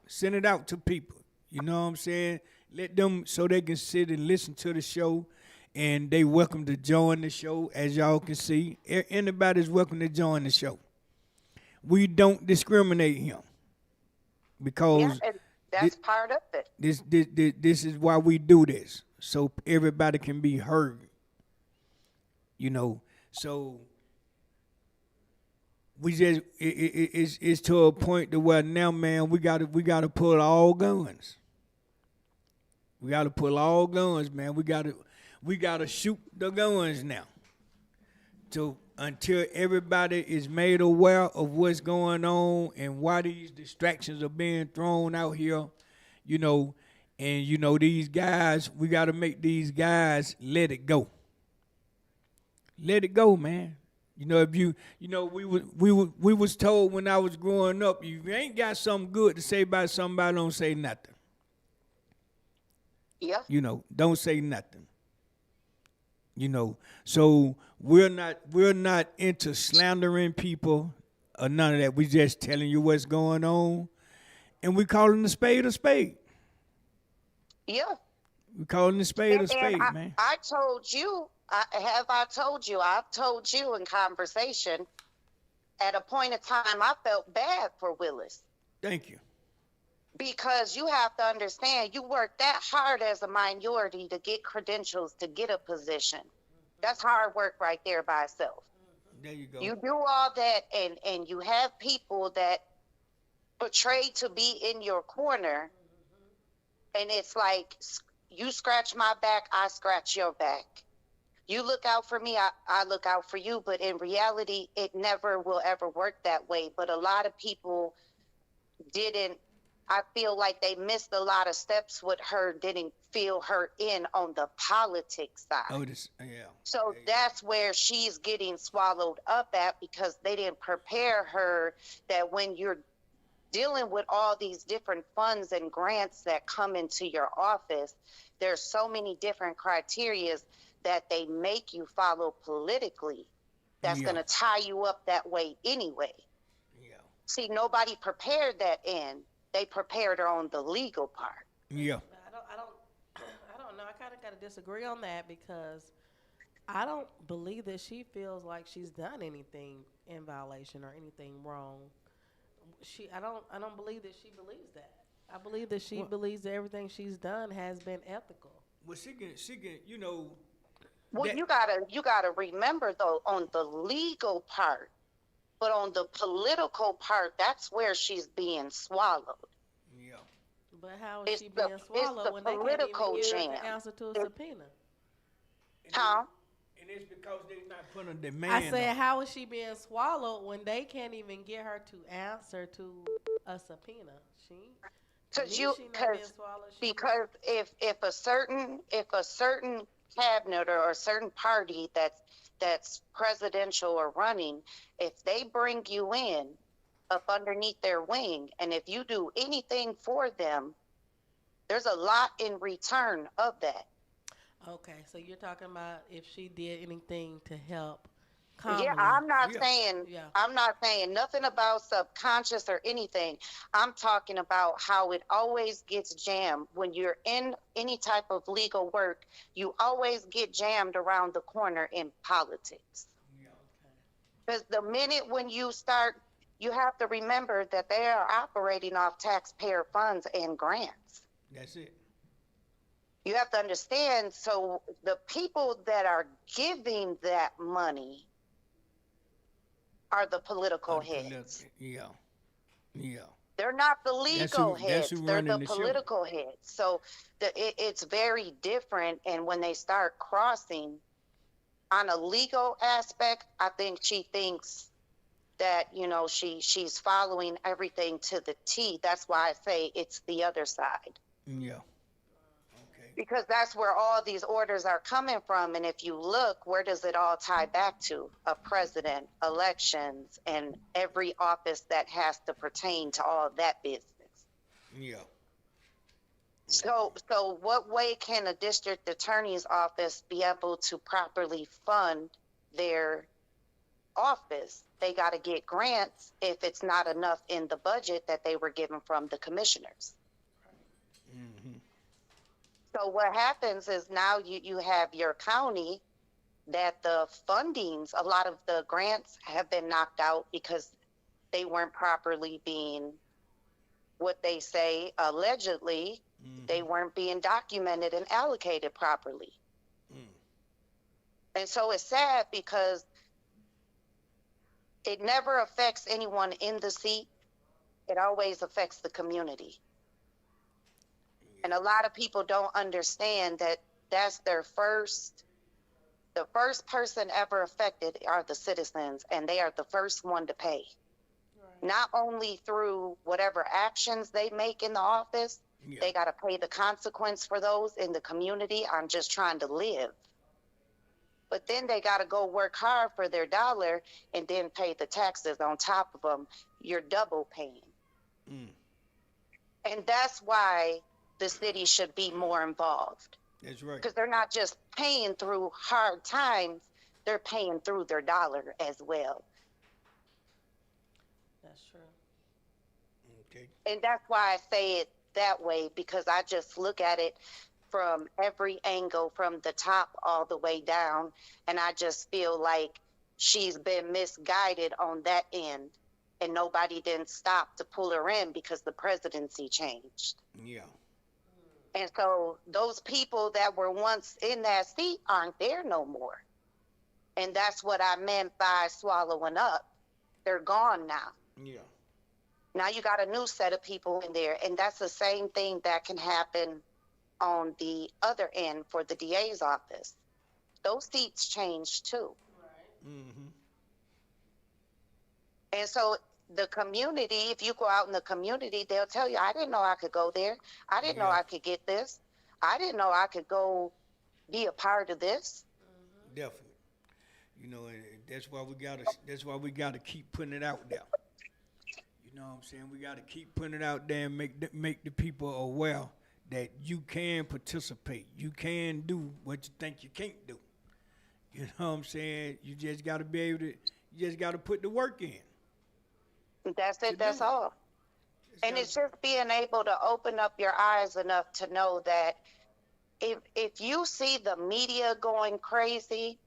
Speaker 3: Send it out to people. You know what I'm saying? Let them, so they can sit and listen to the show, and they welcome to join the show. As y'all can see, anybody's welcome to join the show. We don't discriminate him,
Speaker 5: Yeah,
Speaker 3: because
Speaker 5: and
Speaker 3: thi-
Speaker 5: that's part of it.
Speaker 3: this is why we do this, so everybody can be heard. So we just it's to a point to where now, man, we gotta pull all guns. We gotta pull all guns, man. We gotta shoot the guns now. To until everybody is made aware of what's going on and why these distractions are being thrown out here, you know, and these guys, we gotta make these guys let it go. Let it go, man. If we was told when I was growing up, you ain't got something good to say about somebody, don't say nothing.
Speaker 5: Yeah.
Speaker 3: Don't say nothing. So we're not into slandering people or none of that. We just telling you what's going on, and we calling a spade a spade.
Speaker 5: Yeah.
Speaker 3: We calling a spade a
Speaker 5: And
Speaker 3: spade, man.
Speaker 5: I told you, I've told you in conversation, at a point in time, I felt bad for Willis,
Speaker 3: Thank you.
Speaker 5: because you have to understand, you work that hard as a minority to get credentials, to get a position. That's hard work right there by itself.
Speaker 3: There you go.
Speaker 5: You do all that, and you have people that portray to be in your corner, and it's like, you scratch my back, I scratch your back. You look out for me, I look out for you. But in reality, it never will ever work that way. But a lot of people didn't, I feel like they missed a lot of steps with her, didn't feel her in on the politics side.
Speaker 3: Oh, this, yeah.
Speaker 5: So that's where she's getting swallowed up at, because they didn't prepare her that when you're dealing with all these different funds and grants that come into your office, there's so many different criterias that they make you follow politically, that's
Speaker 3: Yeah.
Speaker 5: going to tie you up that way anyway.
Speaker 3: Yeah.
Speaker 5: See, nobody prepared that in. They prepared her on the legal part.
Speaker 3: Yeah.
Speaker 4: I don't know. I kind of got to disagree on that, because I don't believe that she feels like she's done anything in violation or anything wrong. I don't believe that she believes that. I believe that she believes that everything she's done has been ethical.
Speaker 3: Well, she can,
Speaker 5: Well,
Speaker 3: that-
Speaker 5: you gotta remember though, on the legal part, but on the political part, that's where she's being swallowed.
Speaker 3: yeah.
Speaker 4: But how is
Speaker 5: It's
Speaker 4: she
Speaker 5: the-
Speaker 4: being
Speaker 5: it's
Speaker 4: swallowed
Speaker 5: the
Speaker 4: when they can't
Speaker 5: political
Speaker 4: even get her
Speaker 5: jam.
Speaker 4: to answer to a
Speaker 5: It-
Speaker 4: subpoena?
Speaker 5: Huh?
Speaker 3: And it's because they're not putting a demand.
Speaker 4: I said,
Speaker 3: on.
Speaker 4: how is she being swallowed when they can't even get her to answer to a subpoena?
Speaker 5: Because
Speaker 4: She
Speaker 5: if a certain cabinet or a certain party that's presidential or running, if they bring you in up underneath their wing, and if you do anything for them, there's a lot in return of that.
Speaker 4: Okay, so you're talking about if she did anything to help
Speaker 5: Yeah,
Speaker 4: Kamala.
Speaker 5: I'm not
Speaker 3: Yeah.
Speaker 5: saying
Speaker 4: Yeah.
Speaker 5: I'm not saying nothing about subconscious or anything. I'm talking about how it always gets jammed when you're in any type of legal work. You always get jammed around the corner in politics. Because the minute when you start, you have to remember that they are operating off taxpayer funds and grants.
Speaker 3: That's it.
Speaker 5: You have to understand, so the people that are giving that money are the political heads.
Speaker 3: Yeah, yeah.
Speaker 5: They're not the legal
Speaker 3: That's who
Speaker 5: heads, they're the
Speaker 3: running the show.
Speaker 5: political heads. So it's very different. And when they start crossing on a legal aspect, I think she thinks that, she's following everything to the T. That's why I say it's the other side.
Speaker 3: Yeah. Okay.
Speaker 5: Because that's where all these orders are coming from. And if you look, where does it all tie back to? A president, elections, and every office that has to pertain to all that business.
Speaker 3: Yeah.
Speaker 5: So what way can a district attorney's office be able to properly fund their office? They got to get grants if it's not enough in the budget that they were given from the commissioners.
Speaker 3: Mm-hmm.
Speaker 5: So what happens is now you have your county that the fundings, a lot of the grants have been knocked out because they weren't properly being, what they say, allegedly, they weren't being documented and allocated properly. And so it's sad because it never affects anyone in the seat. It always affects the community. And a lot of people don't understand that that's the first person ever affected are the citizens, and they are the first one to pay. Right. Not only through whatever actions they make in the office, they got to pay the consequence for those in the community on just trying to live. But then they got to go work hard for their dollar and then pay the taxes on top of them. You're double paying. And that's why the city should be more involved.
Speaker 3: That's right.
Speaker 5: Because they're not just paying through hard times, they're paying through their dollar as well.
Speaker 4: That's true.
Speaker 3: Okay.
Speaker 5: And that's why I say it that way, because I just look at it from every angle, from the top all the way down, and I just feel like she's been misguided on that end, and nobody didn't stop to pull her in because the presidency changed.
Speaker 3: Yeah.
Speaker 5: And so those people that were once in that seat aren't there no more. And that's what I meant by swallowing up. They're gone now.
Speaker 3: Yeah.
Speaker 5: Now you got a new set of people in there. And that's the same thing that can happen on the other end for the DA's office. Those seats change too.
Speaker 4: Right.
Speaker 3: Mm-hmm.
Speaker 5: And so the community, if you go out in the community, they'll tell you, I didn't know I could go there. I didn't know I could get this. I didn't know I could go be a part of this.
Speaker 3: Definitely. And that's why we gotta keep putting it out there. You know what I'm saying? We gotta keep putting it out there and make the people aware that you can participate. You can do what you think you can't do. You know what I'm saying? You just gotta be able to. You just gotta put the work in.
Speaker 5: That's it. That's all. And it's just being able to open up your eyes enough to know that if you see the media going crazy,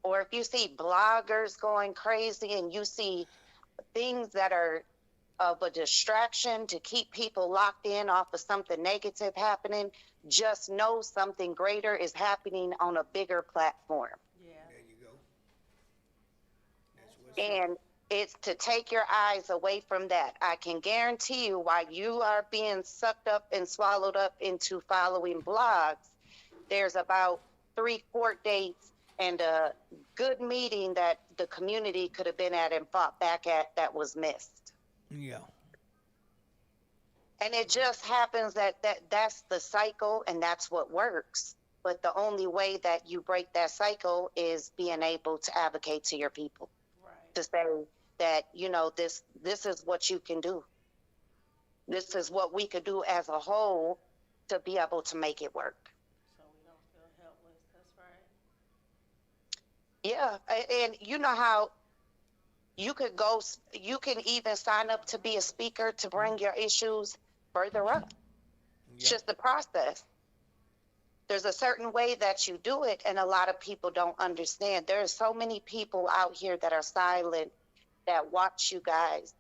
Speaker 5: or if you see bloggers going crazy and you see things that are of a distraction to keep people locked in off of something negative happening, just know something greater is happening on a bigger platform.
Speaker 4: Yeah.
Speaker 3: There you go. That's what's
Speaker 5: And it's to take your eyes away from that. I can guarantee you, while you are being sucked up and swallowed up into following blogs, there's about 3 court dates and a good meeting that the community could have been at and fought back at that was missed.
Speaker 3: Yeah.
Speaker 5: And it just happens that's the cycle, and that's what works. But the only way that you break that cycle is being able to advocate to your people.
Speaker 4: Right.
Speaker 5: To say that, this is what you can do. This is what we could do as a whole to be able to make it work.
Speaker 4: So we don't feel helpless. That's right.
Speaker 5: Yeah, and you know how you can even sign up to be a speaker to bring your issues further up. It's just the process. There's a certain way that you do it, and a lot of people don't understand. There are so many people out here that are silent, that watch you guys,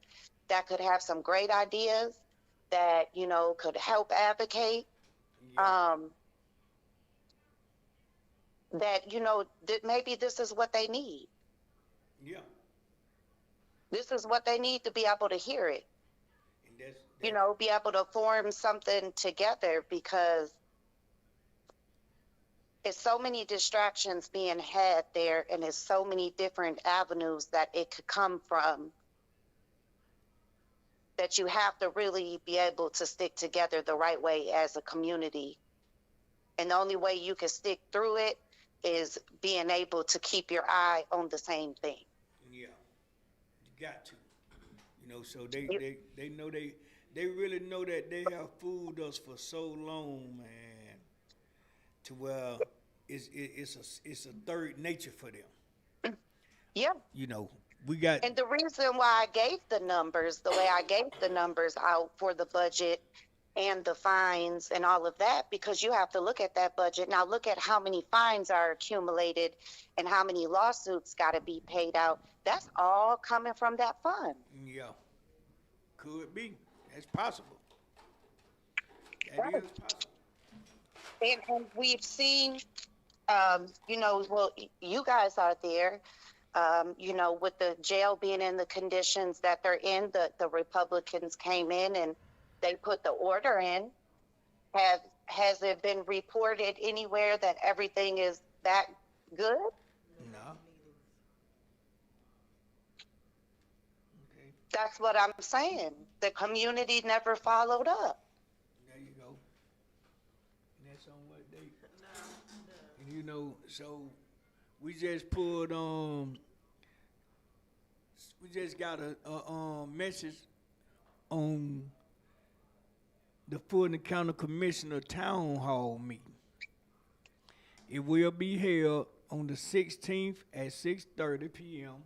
Speaker 5: that could have some great ideas, that, could help advocate,
Speaker 3: Yeah.
Speaker 5: that maybe this is what they need.
Speaker 3: Yeah.
Speaker 5: This is what they need to be able to hear it.
Speaker 3: And that's
Speaker 5: Be able to form something together, because it's so many distractions being had there, and it's so many different avenues that it could come from, that you have to really be able to stick together the right way as a community. And the only way you can stick through it is being able to keep your eye on the same thing.
Speaker 3: yeah. You got to. So they
Speaker 5: You,
Speaker 3: they they know they really know that they have fooled us for so long, man. To where it's a third nature for them.
Speaker 5: yeah.
Speaker 3: You know, we got.
Speaker 5: And the reason why I gave the numbers the way I gave the numbers out for the budget and the fines and all of that, because you have to look at that budget. Now, look at how many fines are accumulated and how many lawsuits got to be paid out. That's all coming from that fund.
Speaker 3: Yeah, could be. That's possible. That
Speaker 5: Right.
Speaker 3: is possible.
Speaker 5: And we've seen, well, you guys are there, with the jail being in the conditions that they're in. The Republicans came in and they put the order in. Has it been reported anywhere that everything is that good?
Speaker 3: No. Okay.
Speaker 5: That's what I'm saying. The community never followed up.
Speaker 3: There you go. And that's on what they. And so we just pulled we just got a message on the Fulton County Commissioner Town Hall meeting. It will be held on the 16th at 6:30 p.m.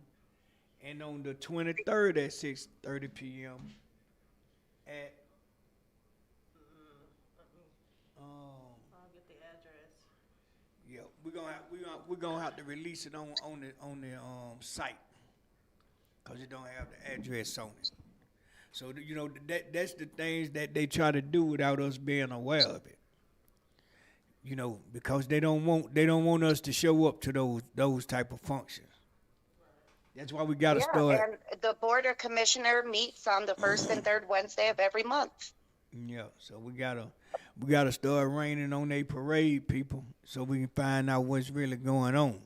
Speaker 3: and on the 23rd at 6:30 p.m. at
Speaker 4: I'll get the address.
Speaker 3: yeah, we're gonna have to release it on the site, cause it don't have the address on it. So that's the things that they try to do without us being aware of it. Because they don't want us to show up to those type of functions. That's why we gotta
Speaker 5: Yeah,
Speaker 3: start.
Speaker 5: and the Board of Commissioner meets on the first and third Wednesday of every month.
Speaker 3: Yeah, so we gotta start raining on they parade people, so we can find out what's really going on.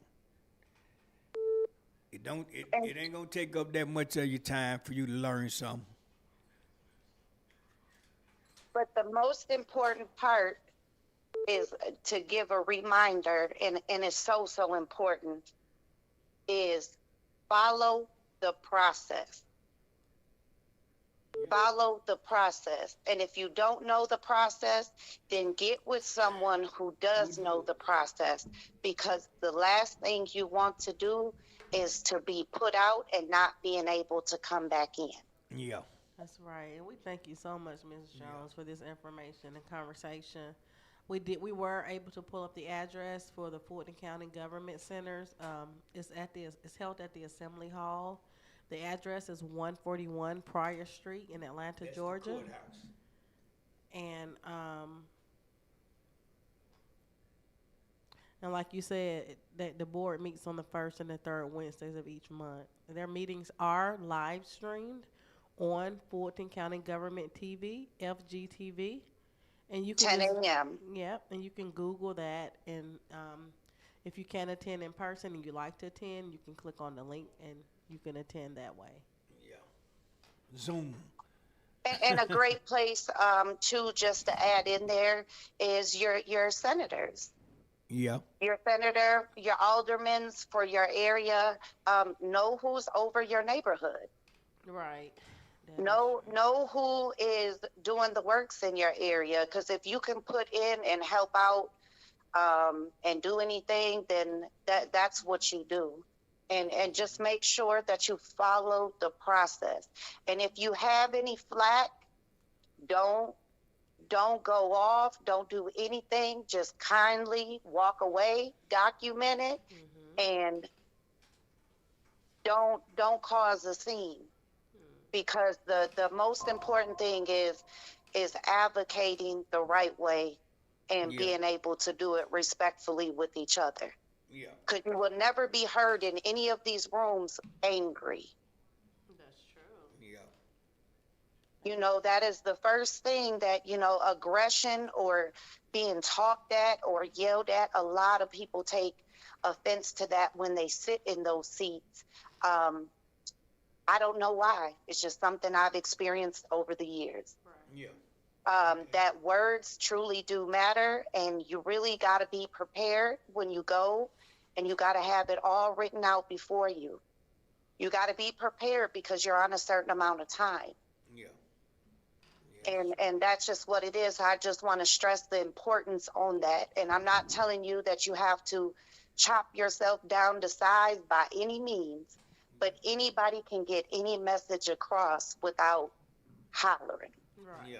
Speaker 3: It ain't gonna take up that much of your time for you to learn something.
Speaker 5: But the most important part is to give a reminder, and it's so, so important, is follow the process. Follow the process. And if you don't know the process, then get with someone who does know the process, because the last thing you want to do is to be put out and not being able to come back in.
Speaker 3: Yeah.
Speaker 4: That's right. And we thank you so much, Ms. Jones, for this information and conversation. We were able to pull up the address for the Fulton County Government Centers. It's held at the Assembly Hall. The address is 141 Pryor Street in Atlanta,
Speaker 3: That's
Speaker 4: Georgia.
Speaker 3: the courthouse.
Speaker 4: And like you said, that the board meets on the first and the third Wednesdays of each month. Their meetings are live streamed on Fulton County Government TV, FGTV, and you can
Speaker 5: 10 a.m.
Speaker 4: Yep, and you can Google that. And if you can't attend in person and you like to attend, you can click on the link and you can attend that way.
Speaker 3: Yeah. Zoom.
Speaker 5: And a great place, too, just to add in there, is your senators.
Speaker 3: Yeah.
Speaker 5: Your senator, your aldermans for your area, know who's over your neighborhood.
Speaker 4: Right.
Speaker 5: Know who is doing the works in your area, because if you can put in and help out, and do anything, then that's what you do. And just make sure that you follow the process. And if you have any flack, don't go off, don't do anything, just kindly walk away, document it, and don't cause a scene. Because the most important thing is advocating the right way and
Speaker 3: Yeah.
Speaker 5: being able to do it respectfully with each other.
Speaker 3: Yeah.
Speaker 5: Because you will never be heard in any of these rooms angry.
Speaker 4: That's true.
Speaker 3: Yeah.
Speaker 5: You know, that is the first thing that, you know, aggression or being talked at or yelled at. A lot of people take offense to that when they sit in those seats. I don't know why. It's just something I've experienced over the years.
Speaker 3: Yeah.
Speaker 5: That words truly do matter, and you really got to be prepared when you go, and you got to have it all written out before you. You got to be prepared because you're on a certain amount of time.
Speaker 3: Yeah.
Speaker 5: And that's just what it is. I just want to stress the importance on that. And I'm not telling you that you have to chop yourself down to size by any means, but anybody can get any message across without hollering.
Speaker 4: Right.
Speaker 3: Yeah.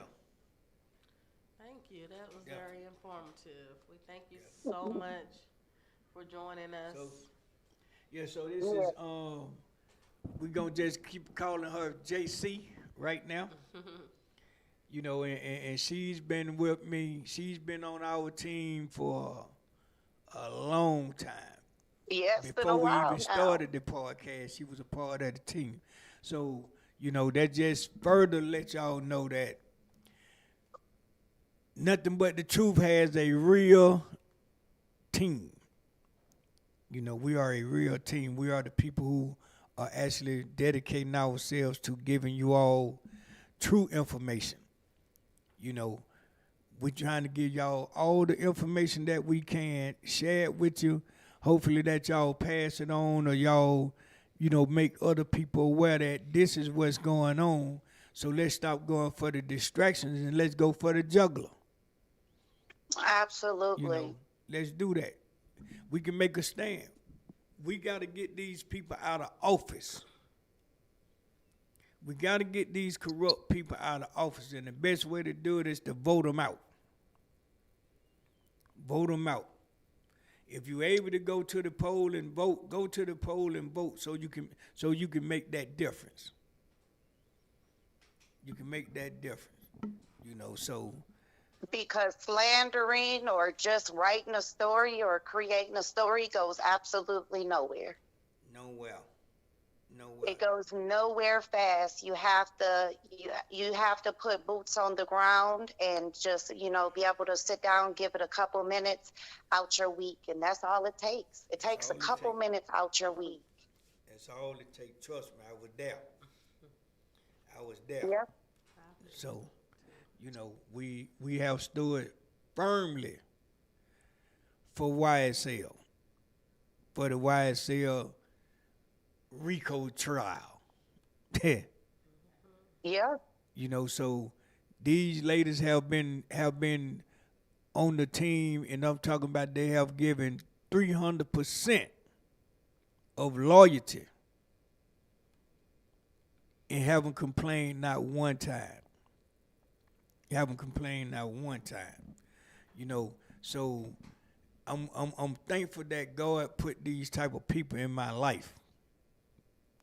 Speaker 4: Thank you. That was
Speaker 3: Yeah.
Speaker 4: very informative. We thank you so much for joining us.
Speaker 3: So this is we're gonna just keep calling her JC right now. You know, and she's been with me. She's been on our team for a long time.
Speaker 5: Yeah, it's been a
Speaker 3: Before we
Speaker 5: while
Speaker 3: even
Speaker 5: now.
Speaker 3: started the podcast, she was a part of the team. So, you know, that just further let y'all know that Nothing But the Truth has a real team. You know, we are a real team. We are the people who are actually dedicating ourselves to giving you all true information. You know, we're trying to give y'all all the information that we can, share it with you. Hopefully that y'all pass it on, or y'all, you know, make other people aware that this is what's going on. So let's stop going for the distractions and let's go for the juggler.
Speaker 5: Absolutely.
Speaker 3: You know, let's do that. We can make a stand. We got to get these people out of office. We got to get these corrupt people out of office, and the best way to do it is to vote them out. Vote them out. If you're able to go to the poll and vote, go to the poll and vote so you can make that difference. You can make that difference. You know, so
Speaker 5: Because slandering or just writing a story or creating a story goes absolutely nowhere.
Speaker 3: nowhere.
Speaker 5: It goes nowhere fast. You have to put boots on the ground and just, you know, be able to sit down, give it a couple minutes out your week, and that's all it takes. It takes a couple minutes out your week.
Speaker 3: That's all it takes. Trust me, I was there. I was there.
Speaker 5: Yep.
Speaker 3: So, you know, we have stood firmly for YSL, for the YSL RICO trial.
Speaker 5: Yeah.
Speaker 3: You know, so these ladies have been on the team, and I'm talking about they have given 300% of loyalty and haven't complained not one time. Haven't complained not one time. You know, so I'm thankful that God put these type of people in my life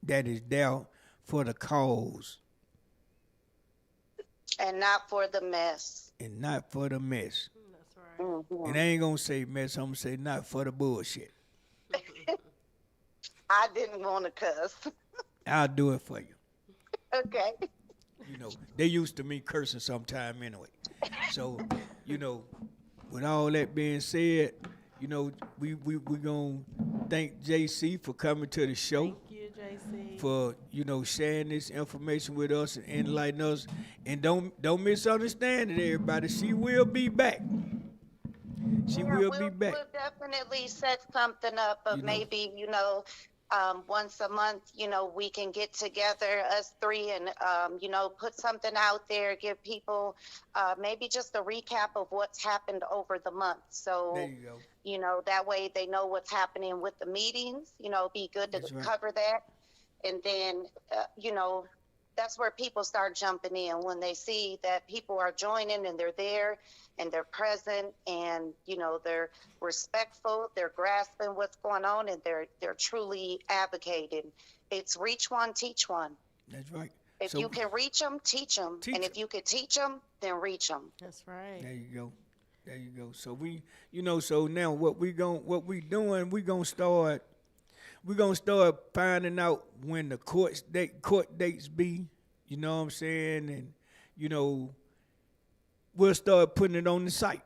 Speaker 3: that is there for the cause
Speaker 5: And not for the mess.
Speaker 3: and not for the mess.
Speaker 4: That's right.
Speaker 3: And I ain't gonna say mess, I'm gonna say not for the bullshit.
Speaker 5: I didn't want to cuss.
Speaker 3: I'll do it for you.
Speaker 5: Okay.
Speaker 3: You know, they used to me cursing sometime anyway. So, you know, with all that being said, you know, we gonna thank JC for coming to the show,
Speaker 4: Thank you, JC.
Speaker 3: for, you know, sharing this information with us and enlightening us. And don't misunderstand it, everybody. She will be back. She will be back.
Speaker 5: We'll definitely set something up of
Speaker 3: You know.
Speaker 5: maybe, you know, once a month, you know, we can get together, us three, and, you know, put something out there, give people maybe just a recap of what's happened over the month. So,
Speaker 3: There you go.
Speaker 5: you know, that way they know what's happening with the meetings, you know, be good to
Speaker 3: That's right.
Speaker 5: cover that. And then, you know, that's where people start jumping in when they see that people are joining and they're there and they're present and, you know, they're respectful, they're grasping what's going on, and they're truly advocating. It's reach one, teach one.
Speaker 3: That's right.
Speaker 5: If
Speaker 3: So,
Speaker 5: you can reach them, teach them.
Speaker 3: Teach
Speaker 5: And
Speaker 3: 'em.
Speaker 5: if you can teach them, then reach them.
Speaker 4: That's right.
Speaker 3: there you go. There you go. So so now what we gonna start finding out when the court dates be, you know what I'm saying, and you know we'll start putting it on the site.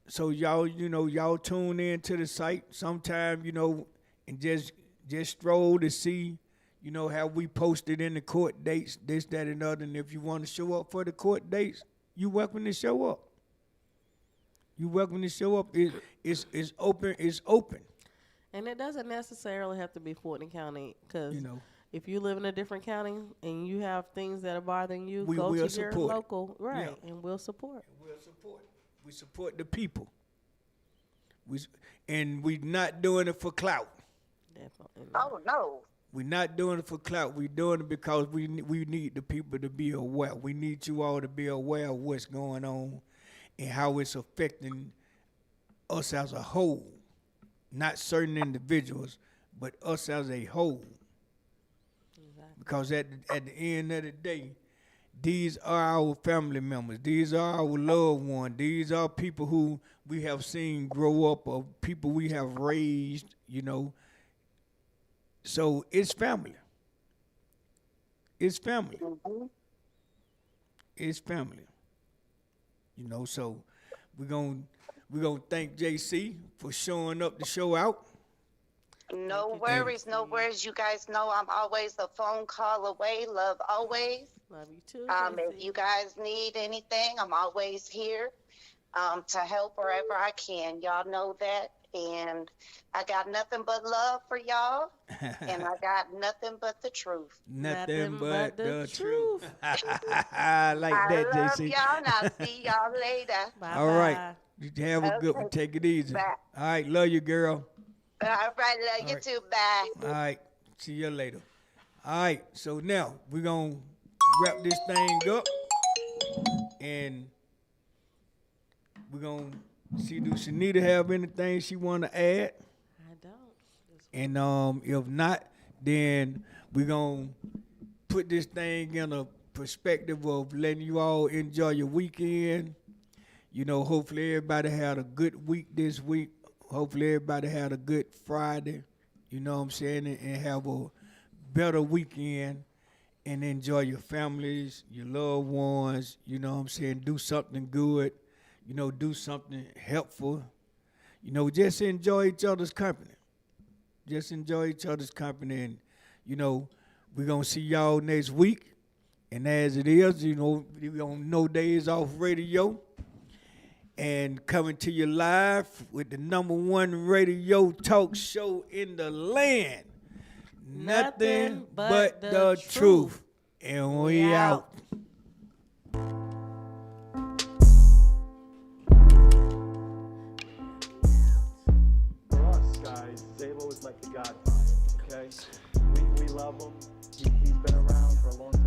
Speaker 3: So y'all tune in to the site sometime, and just stroll to see, how we posted in the court dates, this, that, and other. And if you want to show up for the court dates, you welcome to show up. You welcome to show up. It's open. It's open.
Speaker 4: And it doesn't necessarily have to be Fulton County, because
Speaker 3: You know,
Speaker 4: if you live in a different county and you have things that are bothering you,
Speaker 3: We
Speaker 4: go
Speaker 3: will
Speaker 4: to your
Speaker 3: support it.
Speaker 4: local, right,
Speaker 3: Yeah.
Speaker 4: and we'll support.
Speaker 3: we'll support. We support the people. And we not doing it for clout.
Speaker 4: Definitely not.
Speaker 5: Oh no.
Speaker 3: We're not doing it for clout. We're doing it because we need the people to be aware. We need you all to be aware of what's going on and how it's affecting us as a whole. Not certain individuals, but us as a whole.
Speaker 4: Exactly.
Speaker 3: Because at the end of the day, these are our family members. These are our loved ones. These are people who we have seen grow up, or people we have raised, So it's family. It's family.
Speaker 5: Mm-hmm.
Speaker 3: It's family. So we're gonna thank JC for showing up to show out.
Speaker 5: No worries, no worries. You guys know I'm always a phone call away. Love always.
Speaker 4: Love you too.
Speaker 5: If
Speaker 4: JC.
Speaker 5: you guys need anything, I'm always here to help wherever I can. Y'all know that. And I got nothing but love for y'all. And I got nothing but the truth.
Speaker 3: Nothing but the truth. I like
Speaker 5: I
Speaker 3: that,
Speaker 5: love
Speaker 3: JC.
Speaker 5: y'all, and I'll see y'all later.
Speaker 4: Bye
Speaker 3: All right. You have a good one.
Speaker 5: Okay.
Speaker 3: Take it easy.
Speaker 5: Bye.
Speaker 3: All right. Love you, girl.
Speaker 5: All right, love you
Speaker 3: right.
Speaker 5: too. Bye.
Speaker 3: All right. See you later. All right. So now we're going to wrap this thing up. And we're going to see, do Shanita have anything she want to add?
Speaker 4: I don't.
Speaker 3: And if not, then we're going to put this thing in a perspective of letting you all enjoy your weekend. Hopefully everybody had a good week this week. Hopefully everybody had a good Friday, you know what I'm saying, and have a better weekend and enjoy your families, your loved ones, you know what I'm saying, do something good, do something helpful. Just enjoy each other's company. Just enjoy each other's company, and, we're going to see y'all next week. And as it is, we're on No Days Off Radio. And coming to you live with the #1 radio talk show in the land. Nothing but the truth. And we out.
Speaker 6: For us guys, Zabo is like the godfather, okay? We love him. He's been around for a long time.